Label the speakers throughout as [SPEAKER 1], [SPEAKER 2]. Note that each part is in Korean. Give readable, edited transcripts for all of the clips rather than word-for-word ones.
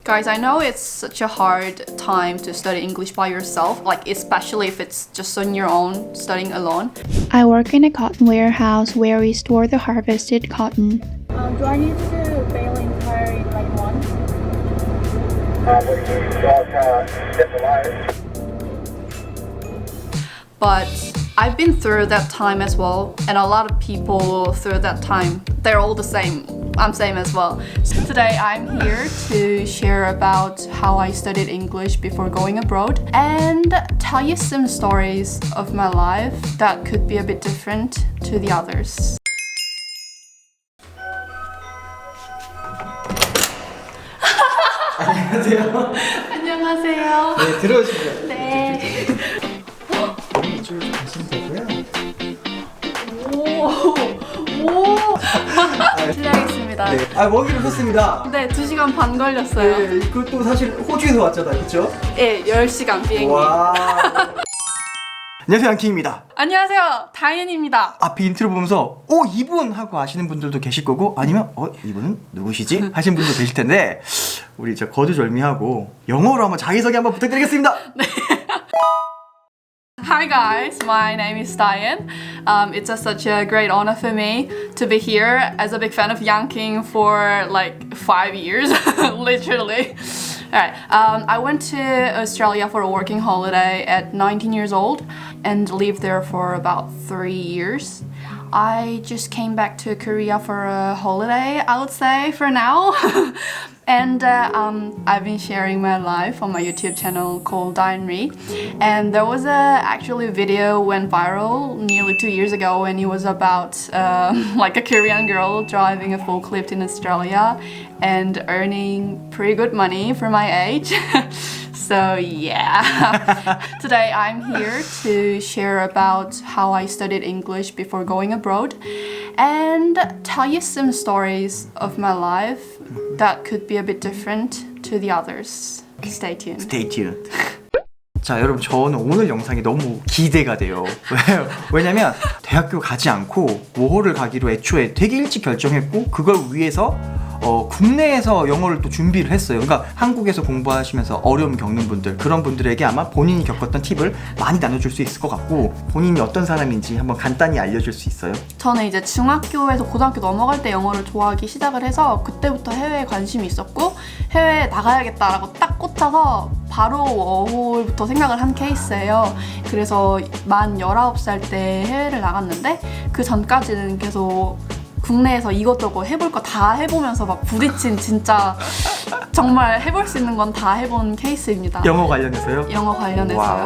[SPEAKER 1] Guys, I know it's such a hard time to study English by yourself, like especially if it's just on your own, studying alone.
[SPEAKER 2] I work in a cotton warehouse where we store the harvested cotton.
[SPEAKER 3] Do I need to baling tire in like one?
[SPEAKER 1] But I've been through that time as well, and a lot of people through that time, they're all the same. I'm same as well. So today I'm here to share about how I studied English before going abroad and tell you some stories of my life that could be a bit different to the others.
[SPEAKER 4] 안녕하세요.
[SPEAKER 1] 안녕하세요.
[SPEAKER 4] 네, 들어오시죠.
[SPEAKER 1] 네.
[SPEAKER 4] 이쪽으로 가시면 되고요.
[SPEAKER 1] 오. 실례하겠습니다.
[SPEAKER 4] 네. 아, 먹이를 줬습니다.
[SPEAKER 1] 네, 2시간 반 걸렸어요.
[SPEAKER 4] 네, 그것도 사실 호주에서 왔잖아요, 그렇죠?
[SPEAKER 1] 네, 10시간 비행기.
[SPEAKER 4] 와. 안녕하세요, 양킹입니다.
[SPEAKER 1] 안녕하세요, 다현입니다.
[SPEAKER 4] 앞에 인트로 보면서 이분 하고 아시는 분들도 계실 거고 아니면 이분은 누구시지? 하신 분도 계실 텐데 우리 이제 거두절미하고 영어로 한번 자기소개 한번 부탁드리겠습니다.
[SPEAKER 1] Hi guys, my name is Diane. It's such a great honor for me to be here as a big fan of Yanking for like 5 years, literally. Alright, I went to Australia for a working holiday at 19 years old and lived there for about 3 years. I just came back to Korea for a holiday, I would say, for now. And I've been sharing my life on my YouTube channel called Diane Ri. And there was actually a video went viral nearly 2 years ago, and it was about like a Korean girl driving a forklift in Australia and earning pretty good money for my age. So yeah, today I'm here to share about how I studied English before going abroad and tell you some stories of my life that could be a bit different to the others. Stay tuned.
[SPEAKER 4] Stay tuned. 자, 여러분, 저는 오늘 영상이 너무 기대가 돼요. 왜냐면 대학교 가지 않고 워홀을 가기로 애초에 되게 일찍 결정했고 그걸 위해서 국내에서 영어를 또 준비를 했어요. 그러니까 한국에서 공부하시면서 어려움 겪는 분들, 그런 분들에게 아마 본인이 겪었던 팁을 많이 나눠줄 수 있을 것 같고 본인이 어떤 사람인지 한번 간단히 알려줄 수 있어요?
[SPEAKER 1] 저는 이제 중학교에서 고등학교 넘어갈 때 영어를 좋아하기 시작을 해서 그때부터 해외에 관심이 있었고 해외에 나가야겠다라고 딱 꽂혀서 바로 워홀부터 생각을 한 케이스예요. 그래서 만 19살 때 해외를 나갔는데 그 전까지는 계속 국내에서 이것저것 해볼 거 다 해보면서 막 부딪힌 진짜 정말 해볼 수 있는 건 다 해본 케이스입니다.
[SPEAKER 4] 영어 관련해서요?
[SPEAKER 1] 영어 관련해서요.
[SPEAKER 4] 와우.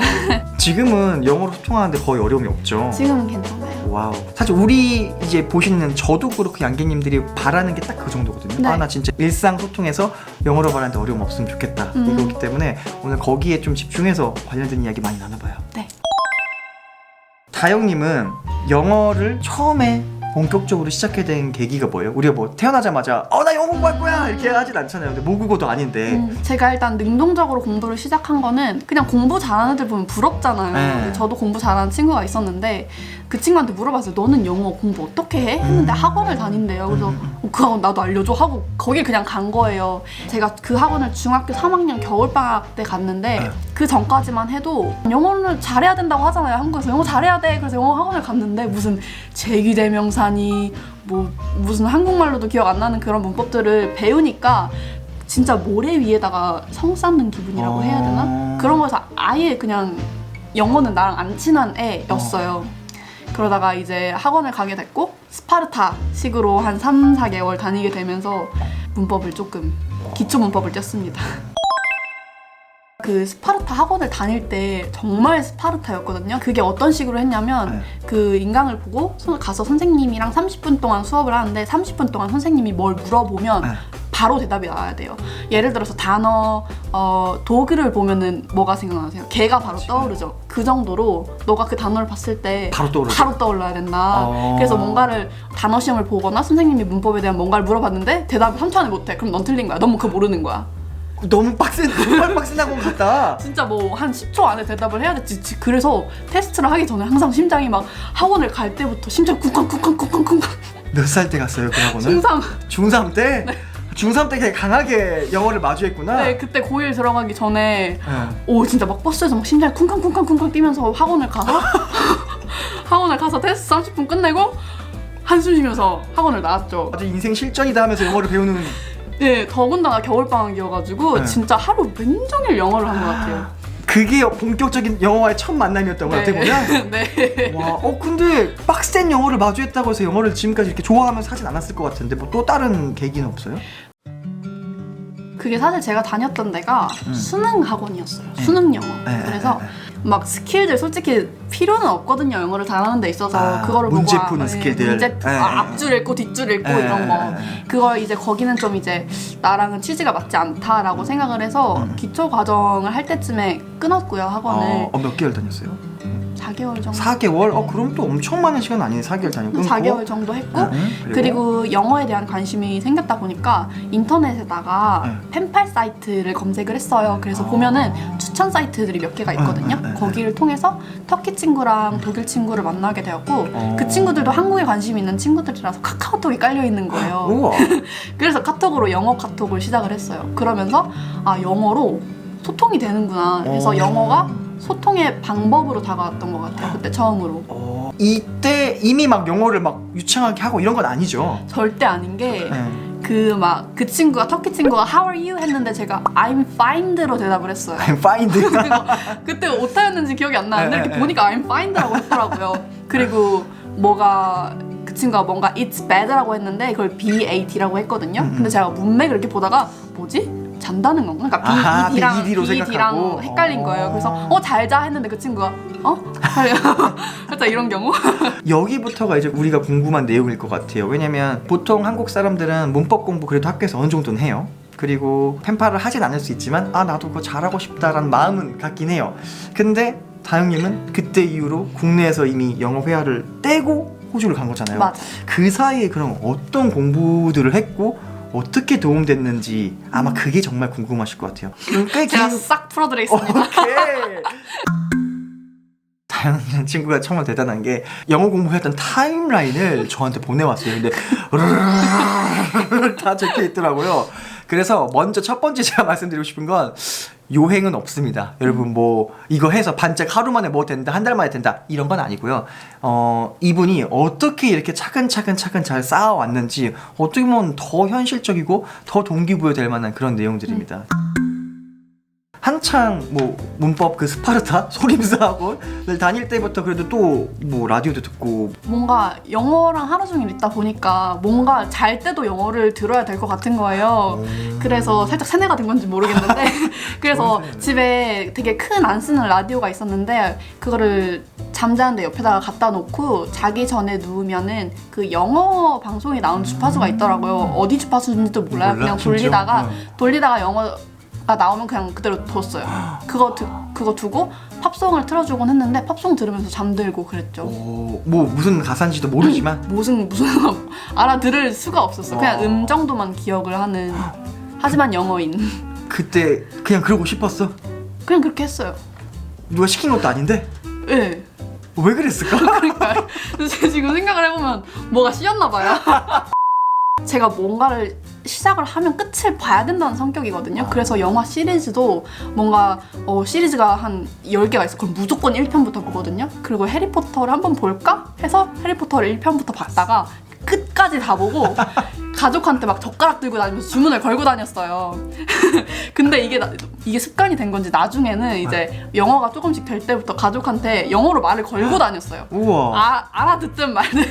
[SPEAKER 4] 지금은 영어로 소통하는데 거의 어려움이 없죠?
[SPEAKER 1] 지금은 괜찮아요.
[SPEAKER 4] 와우. 사실 우리 이제 보시는 저도 그렇고 양갱님들이 바라는 게 딱 그 정도거든요.
[SPEAKER 1] 네.
[SPEAKER 4] 나 진짜 일상소통에서 영어로 말하는데 어려움 없으면 좋겠다. 이거기 때문에 오늘 거기에 좀 집중해서 관련된 이야기 많이 나눠봐요.
[SPEAKER 1] 네.
[SPEAKER 4] 다영님은 영어를 처음에 본격적으로 시작하게 된 계기가 뭐예요? 우리가 뭐 태어나자마자 나 영어 공부할 거야 이렇게 하진 않잖아요. 근데 모국어도 아닌데
[SPEAKER 1] 제가 일단 능동적으로 공부를 시작한 거는 그냥 공부 잘하는 애들 보면 부럽잖아요.
[SPEAKER 4] 네.
[SPEAKER 1] 저도 공부 잘하는 친구가 있었는데 그 친구한테 물어봤어요. 너는 영어 공부 어떻게 해? 했는데 학원을 다닌대요. 그래서 그 학원 나도 알려줘 하고 거길 그냥 간 거예요. 제가 그 학원을 중학교 3학년 겨울방학 때 갔는데 그 전까지만 해도 영어를 잘해야 된다고 하잖아요. 한국에서 영어 잘해야 돼. 그래서 영어 학원을 갔는데 무슨 제기대명사니 뭐 무슨 한국말로도 기억 안 나는 그런 문법들을 배우니까 진짜 모래 위에다가 성 쌓는 기분이라고 해야 되나? 그런 거에서 아예 그냥 영어는 나랑 안 친한 애였어요. 그러다가 이제 학원을 가게 됐고 스파르타식으로 한 3, 4개월 다니게 되면서 문법을 조금 기초 문법을 뗐습니다. 그 스파르타 학원을 다닐 때 정말 스파르타였거든요. 그게 어떤 식으로 했냐면 그 인강을 보고 가서 선생님이랑 30분 동안 수업을 하는데 30분 동안 선생님이 뭘 물어보면 바로 대답이 나와야 돼요. 예를 들어서 단어, 도그를 보면은 뭐가 생각나세요? 개가 바로 떠오르죠. 그 정도로 너가 그 단어를 봤을 때 바로 떠올라야 된다. 그래서 뭔가를 단어 시험을 보거나 선생님이 문법에 대한 뭔가를 물어봤는데 대답을 3초 안에 못해. 그럼 넌 틀린 거야. 넌 그거 모르는 거야.
[SPEAKER 4] 너무 정말 빡센 학원 같다.
[SPEAKER 1] 진짜 뭐 한 10초 안에 대답을 해야 돼. 그래서 테스트를 하기 전에 항상 심장이 막 학원을 갈 때부터 심장 쿵쾅쿵쾅쿵쾅쿵쾅.
[SPEAKER 4] 몇 살 때 갔어요 그 학원을?
[SPEAKER 1] 중3.
[SPEAKER 4] 중3 때?
[SPEAKER 1] 네.
[SPEAKER 4] 중3 때 되게 강하게 영어를 마주했구나.
[SPEAKER 1] 네, 그때 고1 들어가기 전에
[SPEAKER 4] 네.
[SPEAKER 1] 오 진짜 막 버스에서 막 심장이 쿵쾅쿵쾅쿵쾅 뛰면서 학원을 가서 학원을 가서 테스트 30분 끝내고 한숨 쉬면서 학원을 나왔죠.
[SPEAKER 4] 아주 인생 실전이다 하면서 영어를 배우는.
[SPEAKER 1] 네, 더군다나 겨울방학이어가지고
[SPEAKER 4] 네.
[SPEAKER 1] 진짜 하루 종일 영어를 한 것 같아요.
[SPEAKER 4] 그게 본격적인 영어와의 첫 만남이었던 것 같아 보면.
[SPEAKER 1] 네.
[SPEAKER 4] 와, 근데 빡센 영어를 마주했다고 해서 영어를 지금까지 이렇게 좋아하면서 하진 않았을 것 같은데 뭐 또 다른 계기는 없어요?
[SPEAKER 1] 그게 사실 제가 다녔던 데가 수능 학원이었어요. 수능 영어. 그래서 막 스킬들 솔직히 필요는 없거든요. 영어를 잘하는 데 있어서 그거를
[SPEAKER 4] 문제
[SPEAKER 1] 보고
[SPEAKER 4] 푸는 스킬들.
[SPEAKER 1] 문제 앞줄 읽고 뒷줄 읽고 이런 거. 그걸 이제 거기는 좀 이제 나랑은 취지가 맞지 않다라고 생각을 해서 기초 과정을 할 때쯤에 끊었고요, 학원을.
[SPEAKER 4] 몇 개월 다녔어요?
[SPEAKER 1] 4개월 정도.
[SPEAKER 4] 4개월? 그럼 또 엄청 많은 시간 아니에요? 4개월 다니고?
[SPEAKER 1] 4개월 정도 했고 그리고 영어에 대한 관심이 생겼다 보니까 인터넷에다가 펜팔 사이트를 검색을 했어요. 그래서 보면은 추천 사이트들이 몇 개가 있거든요. 거기를 통해서 터키 친구랑 독일 친구를 만나게 되었고 그 친구들도 한국에 관심이 있는 친구들이라서 카카오톡이 깔려 있는 거예요.
[SPEAKER 4] 우와.
[SPEAKER 1] 그래서 카톡으로 영어 카톡을 시작을 했어요. 그러면서 영어로 소통이 되는구나. 그래서 영어가 소통의 방법으로 다가왔던 것 같아요. 그때 처음으로.
[SPEAKER 4] 이때 이미 막 영어를 막 유창하게 하고 이런 건 아니죠?
[SPEAKER 1] 절대 아닌 게 그 친구가 터키 친구가 How are you? 했는데 제가 I'm fine로 대답을 했어요.
[SPEAKER 4] I'm fine.
[SPEAKER 1] 그리고 그때 오타였는지 기억이 안 나는데 이렇게 보니까 I'm fine라고 했더라고요. 그리고 그 친구가 뭔가 it's bad라고 했는데 그걸 BAD라고 했거든요. 근데 제가 문맥을 이렇게 보다가 뭐지? 잔다는 건가? 그러니까
[SPEAKER 4] BED로
[SPEAKER 1] BED랑
[SPEAKER 4] 생각하고.
[SPEAKER 1] 헷갈린 거예요. 그래서 잘 자 했는데 그 친구가 살짝 이런 경우?
[SPEAKER 4] 여기부터가 이제 우리가 궁금한 내용일 것 같아요. 왜냐면 보통 한국 사람들은 문법 공부 그래도 학교에서 어느 정도는 해요. 그리고 펜팔을 하진 않을 수 있지만 나도 그거 잘하고 싶다라는 마음은 갖긴 해요. 근데 다영님은 그때 이후로 국내에서 이미 영어 회화를 떼고 호주를 간 거잖아요.
[SPEAKER 1] 맞아.
[SPEAKER 4] 그 사이에 그럼 어떤 공부들을 했고 어떻게 도움됐는지 아마 그게 정말 궁금하실 것 같아요.
[SPEAKER 1] 제가 싹 풀어드리겠습니다.
[SPEAKER 4] 오케이. 다영이라는 친구가 정말 대단한 게 영어 공부했던 타임라인을 저한테 보내왔어요. 근데 다 적혀 있더라고요. 그래서 먼저 첫 번째 제가 말씀드리고 싶은 건 요행은 없습니다. 여러분 뭐 이거 해서 반짝 하루 만에 뭐 된다, 한 달 만에 된다 이런 건 아니고요. 이분이 어떻게 이렇게 차근차근 잘 쌓아왔는지 어떻게 보면 더 현실적이고 더 동기부여될 만한 그런 내용들입니다. 한창 뭐 문법 그 스파르타 소림사학원을 다닐 때부터 그래도 또 뭐 라디오도 듣고
[SPEAKER 1] 뭔가 영어랑 하루 종일 있다 보니까 뭔가 잘 때도 영어를 들어야 될 것 같은 거예요. 그래서 살짝 세뇌가 된 건지 모르겠는데 그래서 집에 되게 큰 안 쓰는 라디오가 있었는데 그거를 잠자는데 옆에다가 갖다 놓고 자기 전에 누우면은 그 영어 방송이 나오는 주파수가 있더라고요. 어디 주파수인지도 몰라요. 그냥 돌리다가 영어가 나오면 그냥 그대로 뒀어요. 그거 두고 팝송을 틀어주곤 했는데 팝송 들으면서 잠들고 그랬죠.
[SPEAKER 4] 뭐 무슨 가사인지도 모르지만
[SPEAKER 1] 무슨 알아들을 수가 없었어. 그냥 정도만 기억을 하는. 하지만 영어인.
[SPEAKER 4] 그때 그냥 그러고 싶었어?
[SPEAKER 1] 그냥 그렇게 했어요.
[SPEAKER 4] 누가 시킨 것도 아닌데?
[SPEAKER 1] 네.
[SPEAKER 4] 왜 그랬을까?
[SPEAKER 1] 그러니까요. 지금 생각을 해보면 뭐가 씌었나 봐요. 제가 뭔가를 시작을 하면 끝을 봐야 된다는 성격이거든요. 그래서 영화 시리즈도 뭔가 시리즈가 한 10개가 있어. 그럼 무조건 1편부터 보거든요. 그리고 해리포터를 한번 볼까? 해서 해리포터를 1편부터 봤다가 끝까지 다 보고 가족한테 막 젓가락 들고 다니면서 주문을 걸고 다녔어요. 근데 이게 습관이 된 건지 나중에는 이제 영어가 조금씩 될 때부터 가족한테 영어로 말을 걸고 다녔어요.
[SPEAKER 4] 우와.
[SPEAKER 1] 알아듣든 말든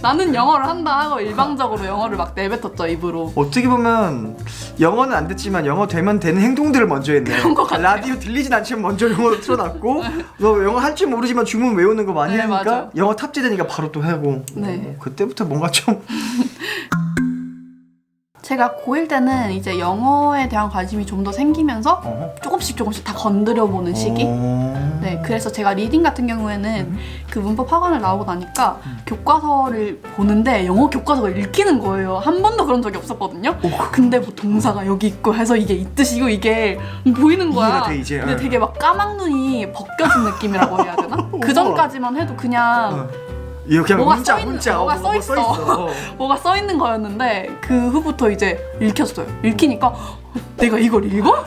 [SPEAKER 1] 나는 영어를 한다 하고 일방적으로 영어를 막 내뱉었죠, 입으로.
[SPEAKER 4] 어떻게 보면 영어는 안 됐지만 영어 되면 되는 행동들을 먼저 했네.
[SPEAKER 1] 그런 것 같아요.
[SPEAKER 4] 라디오 들리진 않지만 먼저 영어로 틀어놨고 너 영어 할 줄 모르지만 주문 외우는 거 많이 하니까
[SPEAKER 1] 맞아.
[SPEAKER 4] 영어 탑재되니까 바로 또 하고.
[SPEAKER 1] 네.
[SPEAKER 4] 그때부터 뭔가 좀
[SPEAKER 1] 제가 고1 때는 이제 영어에 대한 관심이 좀 더 생기면서 조금씩 다 건드려보는 시기? 네, 그래서 제가 리딩 같은 경우에는 그 문법 학원을 나오고 나니까 교과서를 보는데 영어 교과서가 읽히는 거예요. 한 번도 그런 적이 없었거든요. 근데 뭐 동사가 여기 있고 해서 이게 이 뜻이고 이게 보이는 거야.
[SPEAKER 4] 이해가 돼, 이제.
[SPEAKER 1] 근데 되게 막 까막눈이 벗겨진 느낌이라고 해야 되나? 그 전까지만 해도 그냥
[SPEAKER 4] 이렇게
[SPEAKER 1] 뭐가
[SPEAKER 4] 문자
[SPEAKER 1] 써있는-
[SPEAKER 4] 문자
[SPEAKER 1] 뭐가
[SPEAKER 4] 뭐가
[SPEAKER 1] 써있어. 뭐가 써 있는 거였는데 그 후부터 이제 읽혔어요. 읽히니까 내가 이걸 읽어?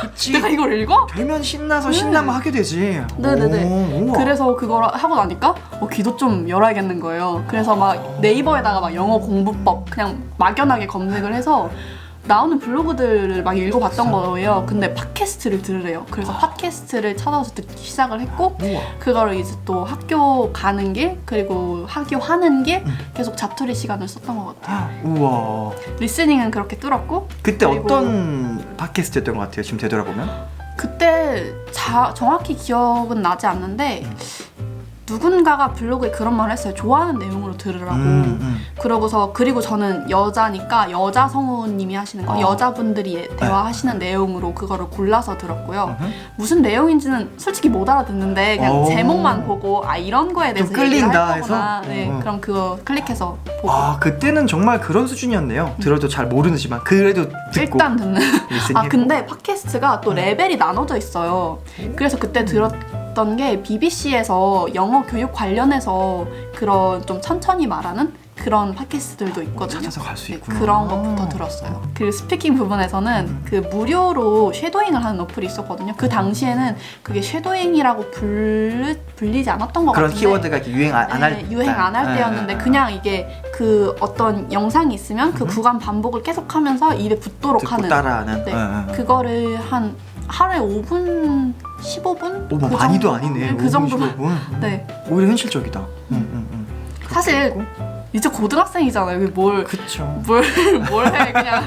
[SPEAKER 4] 그치.
[SPEAKER 1] 내가 이걸 읽어?
[SPEAKER 4] 되면 신나서 신나면 하게 되지.
[SPEAKER 1] 네네네.
[SPEAKER 4] 오, 우와.
[SPEAKER 1] 그래서 그걸 하고 나니까 귀도 좀 열어야겠는 거예요. 그래서 막 네이버에다가 막 영어 공부법 그냥 막연하게 검색을 해서 나오는 블로그들을 막 읽어봤던 거예요. 근데 팟캐스트를 들으래요. 그래서 팟캐스트를 찾아서 듣기 시작을 했고
[SPEAKER 4] 우와.
[SPEAKER 1] 그거를 이제 또 학교 가는 길 그리고 학교 하는 길 계속 자투리 시간을 썼던 것 같아요.
[SPEAKER 4] 우와.
[SPEAKER 1] 리스닝은 그렇게 뚫었고
[SPEAKER 4] 그때
[SPEAKER 1] 그리고
[SPEAKER 4] 어떤 팟캐스트였던 것 같아요? 지금 되돌아보면?
[SPEAKER 1] 그때 정확히 기억은 나지 않는데 누군가가 블로그에 그런 말을 했어요. 좋아하는 내용으로 들으라고. 그러고서 그리고 저는 여자니까 여자 성우님이 하시는 거 여자분들이 대화하시는 내용으로 그거를 골라서 들었고요. 무슨 내용인지는 솔직히 못 알아듣는데 그냥 제목만 보고 이런 거에 대해서
[SPEAKER 4] 좀
[SPEAKER 1] 얘기를
[SPEAKER 4] 끌린다
[SPEAKER 1] 할 거구나.
[SPEAKER 4] 해서?
[SPEAKER 1] 네, 그럼 그거 클릭해서 보고
[SPEAKER 4] 그때는 정말 그런 수준이었네요. 들어도 잘 모르지만 그래도 듣고
[SPEAKER 1] 일단 듣는.
[SPEAKER 4] 리스닝했고.
[SPEAKER 1] 근데 팟캐스트가 또 레벨이 나눠져 있어요. 그래서 그때 들었던 게 BBC에서 영어 교육 관련해서 그런 좀 천천히 말하는 그런 팟캐스트들도 있거든요.
[SPEAKER 4] 찾아서 갈 수 있구나.
[SPEAKER 1] 그런 것부터 들었어요. 그 스피킹 부분에서는 그 무료로 쉐도잉을 하는 어플이 있었거든요. 그 당시에는 그게 쉐도잉이라고 불리지 않았던 것
[SPEAKER 4] 그런
[SPEAKER 1] 같은데
[SPEAKER 4] 키워드가 이렇게 유행 안 할
[SPEAKER 1] 유행 안 할 때였는데 그냥 이게 그 어떤 영상이 있으면 그 구간 반복을 계속하면서 입에 붙도록
[SPEAKER 4] 듣고
[SPEAKER 1] 하는
[SPEAKER 4] 따라하는.
[SPEAKER 1] 네. 그거를 한 하루에 5분, 15분?
[SPEAKER 4] 뭐 많이도 아니네.
[SPEAKER 1] 그 정도로.
[SPEAKER 4] 15분.
[SPEAKER 1] 네.
[SPEAKER 4] 오히려 현실적이다.
[SPEAKER 1] 사실 이제 고등학생이잖아요.
[SPEAKER 4] 그쵸.
[SPEAKER 1] 뭘 해 그냥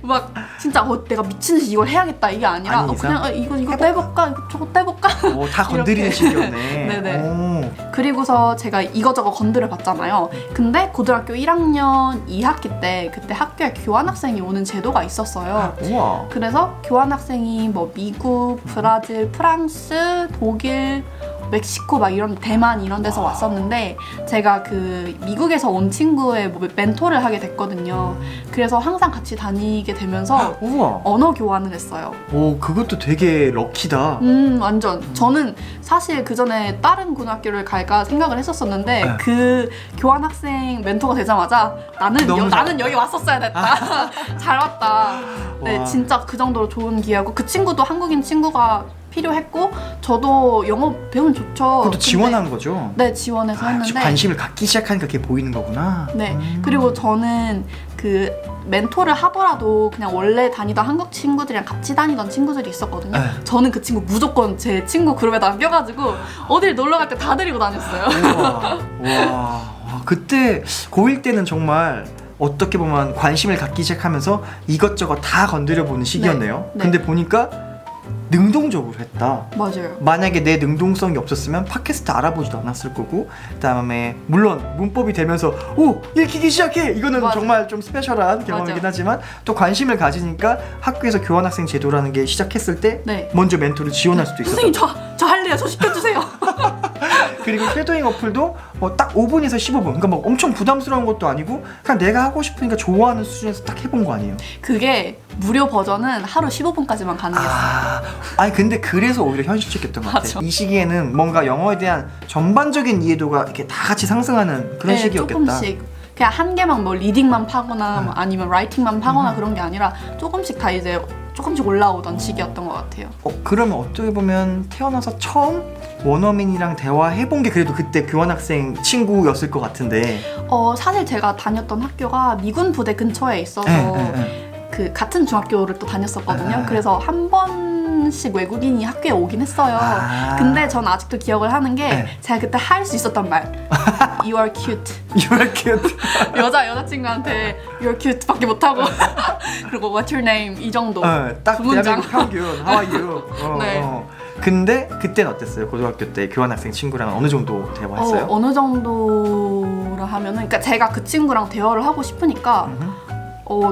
[SPEAKER 1] 막 진짜 내가 미친 듯이 이걸 해야겠다 이게 아니라
[SPEAKER 4] 아닌 이상?
[SPEAKER 1] 그냥 이거 빼볼까 이거 저거 빼볼까
[SPEAKER 4] 다 건드리는
[SPEAKER 1] 이렇게.
[SPEAKER 4] 식이었네.
[SPEAKER 1] 네네. 그리고서 제가 이거저거 건드려 봤잖아요. 근데 고등학교 1학년 2학기 때 그때 학교에 교환학생이 오는 제도가 있었어요.
[SPEAKER 4] 우와.
[SPEAKER 1] 그래서 교환학생이 뭐 미국, 브라질, 프랑스, 독일, 멕시코 막 이런 대만 이런 데서 왔었는데 제가 그 미국에서 온 친구의 뭐 멘토를 하게 됐거든요. 그래서 항상 같이 다니게 되면서
[SPEAKER 4] 우와.
[SPEAKER 1] 언어 교환을 했어요.
[SPEAKER 4] 오, 그것도 되게 럭키다.
[SPEAKER 1] 완전. 저는 사실 그 전에 다른 고등학교를 갈까 생각을 했었었는데
[SPEAKER 4] 네.
[SPEAKER 1] 그 교환학생 멘토가 되자마자 나는 여기 왔었어야 됐다. 잘 왔다. 네,
[SPEAKER 4] 와.
[SPEAKER 1] 진짜 그 정도로 좋은 기회고 그 친구도 한국인 친구가 필요했고 저도 영어 배우면 좋죠.
[SPEAKER 4] 그것도
[SPEAKER 1] 근데
[SPEAKER 4] 지원한 거죠?
[SPEAKER 1] 네, 지원해서 했는데
[SPEAKER 4] 관심을 갖기 시작하니까 그게 보이는 거구나.
[SPEAKER 1] 네. 그리고 저는 그 멘토를 하더라도 그냥 원래 다니던 한국 친구들이랑 같이 다니던 친구들이 있었거든요.
[SPEAKER 4] 네.
[SPEAKER 1] 저는 그 친구 무조건 제 친구 그룹에 남겨가지고 어딜 놀러 갈 때 다 데리고 다녔어요.
[SPEAKER 4] 와, 그때 고1 때는 정말 어떻게 보면 관심을 갖기 시작하면서 이것저것 다 건드려보는 시기였네요.
[SPEAKER 1] 네.
[SPEAKER 4] 근데 보니까 능동적으로 했다.
[SPEAKER 1] 맞아요.
[SPEAKER 4] 만약에 내 능동성이 없었으면 팟캐스트 알아보지도 않았을 거고 그다음에 물론 문법이 되면서 읽히기 시작해! 이거는
[SPEAKER 1] 맞아.
[SPEAKER 4] 정말 좀 스페셜한 경험이긴
[SPEAKER 1] 맞아.
[SPEAKER 4] 하지만 또 관심을 가지니까 학교에서 교환학생 제도라는 게 시작했을 때
[SPEAKER 1] 네.
[SPEAKER 4] 먼저 멘토를 지원할 수도 있었다.
[SPEAKER 1] 선생님 저 할래요. 저 시켜주세요.
[SPEAKER 4] 그리고 쉐도잉 어플도 딱 5분에서 15분 그러니까 막 엄청 부담스러운 것도 아니고 그냥 내가 하고 싶으니까 좋아하는 수준에서 딱 해본 거 아니에요?
[SPEAKER 1] 그게 무료 버전은 하루 15분까지만 가능했어요.
[SPEAKER 4] 아니 근데 그래서 오히려 현실적이었던 것 같아요.
[SPEAKER 1] 맞아.
[SPEAKER 4] 이 시기에는 뭔가 영어에 대한 전반적인 이해도가 이렇게 다 같이 상승하는 그런
[SPEAKER 1] 네,
[SPEAKER 4] 시기였겠다.
[SPEAKER 1] 조금씩 그냥 한 개만 뭐 리딩만 파거나 뭐 아니면 라이팅만 파거나 그런 게 아니라 조금씩 다 이제 조금씩 올라오던 시기였던 것 같아요.
[SPEAKER 4] 그러면 어떻게 보면 태어나서 처음 원어민이랑 대화해본 게 그래도 그때 교환학생 친구였을 것 같은데.
[SPEAKER 1] 사실 제가 다녔던 학교가 미군 부대 근처에 있어서 그 같은 중학교를 또 다녔었거든요. 그래서 한 번씩 외국인이 학교에 오긴 했어요. 근데 전 아직도 기억을 하는 게 제가 그때 할 수 있었던 말 You are cute.
[SPEAKER 4] You are cute.
[SPEAKER 1] 여자친구한테 You're cute 밖에 못하고 그리고 What's your name 이 정도.
[SPEAKER 4] 딱
[SPEAKER 1] 두 문장.
[SPEAKER 4] 대한민국 평균 How are you?
[SPEAKER 1] 네.
[SPEAKER 4] 근데 그때는 어땠어요? 고등학교 때 교환학생 친구랑 어느 정도 대화했어요?
[SPEAKER 1] 어느 정도라 하면은 그러니까 제가 그 친구랑 대화를 하고 싶으니까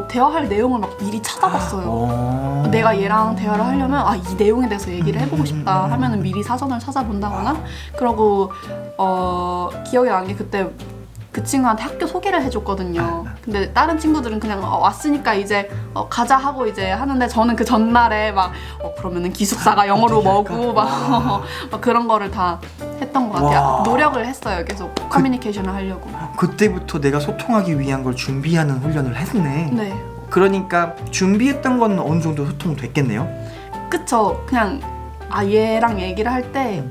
[SPEAKER 1] 대화할 내용을 막 미리 찾아봤어요. 내가 얘랑 대화를 하려면 이 내용에 대해서 얘기를 해보고 싶다 하면은 미리 사전을 찾아본다거나 그러고 기억이 나는 게 그때 그 친구한테 학교 소개를 해줬거든요. 근데 다른 친구들은 그냥 왔으니까 이제 가자 하고 이제 하는데 저는 그 전날에 막 그러면은 기숙사가 영어로 뭐고 막 그런 거를 다 했던 것 같아요.
[SPEAKER 4] 와.
[SPEAKER 1] 노력을 했어요. 계속 커뮤니케이션을 하려고.
[SPEAKER 4] 그때부터 내가 소통하기 위한 걸 준비하는 훈련을 했네.
[SPEAKER 1] 네.
[SPEAKER 4] 그러니까 준비했던 건 어느 정도 소통됐겠네요.
[SPEAKER 1] 그쵸. 그냥 얘랑 얘기를 할 때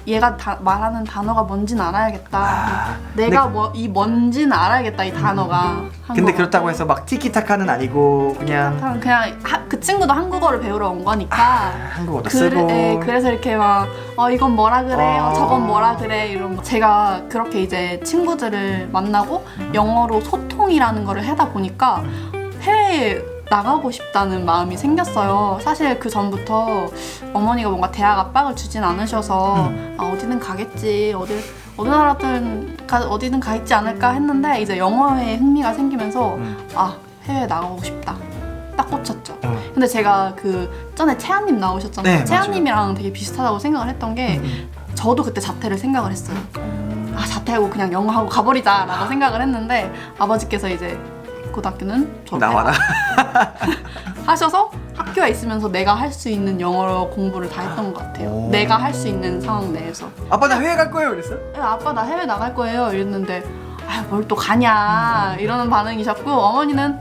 [SPEAKER 1] 얘가 말하는 단어가 뭔지는 알아야겠다. 내가 이 뭔지는 알아야겠다, 이 단어가.
[SPEAKER 4] 근데 그렇다고 해서 막 티키타카는 아니고 그냥
[SPEAKER 1] 그 친구도 한국어를 배우러 온 거니까
[SPEAKER 4] 한국어도 쓰고.
[SPEAKER 1] 그래서 이렇게 막 이건 뭐라 그래, 저건 뭐라 그래 이런 거. 제가 그렇게 이제 친구들을 만나고 영어로 소통이라는 거를 하다 보니까 해외에 나가고 싶다는 마음이 생겼어요. 사실 그 전부터 어머니가 뭔가 대학 압박을 주진 않으셔서 어디든 가겠지, 어느 나라든 어디든 가 있지 않을까 했는데 이제 영어에 흥미가 생기면서 해외에 나가고 싶다. 딱 꽂혔죠. 근데 제가 그 전에 채아님 나오셨잖아요.
[SPEAKER 4] 네,
[SPEAKER 1] 채아님이랑 되게 비슷하다고 생각을 했던 게 저도 그때 자퇴를 생각을 했어요. 자퇴하고 그냥 영어하고 가버리자라고 생각을 했는데 아버지께서 이제 고등학교는
[SPEAKER 4] 나와라
[SPEAKER 1] 하셔서 학교에 있으면서 내가 할 수 있는 영어 공부를 다 했던 것 같아요. 내가 할 수 있는 상황 내에서.
[SPEAKER 4] 아빠 나 해외 갈 거예요 그랬어?
[SPEAKER 1] 아빠 나 해외 나갈 거예요 이랬는데 뭘 또 가냐 이러는 반응이셨고 어머니는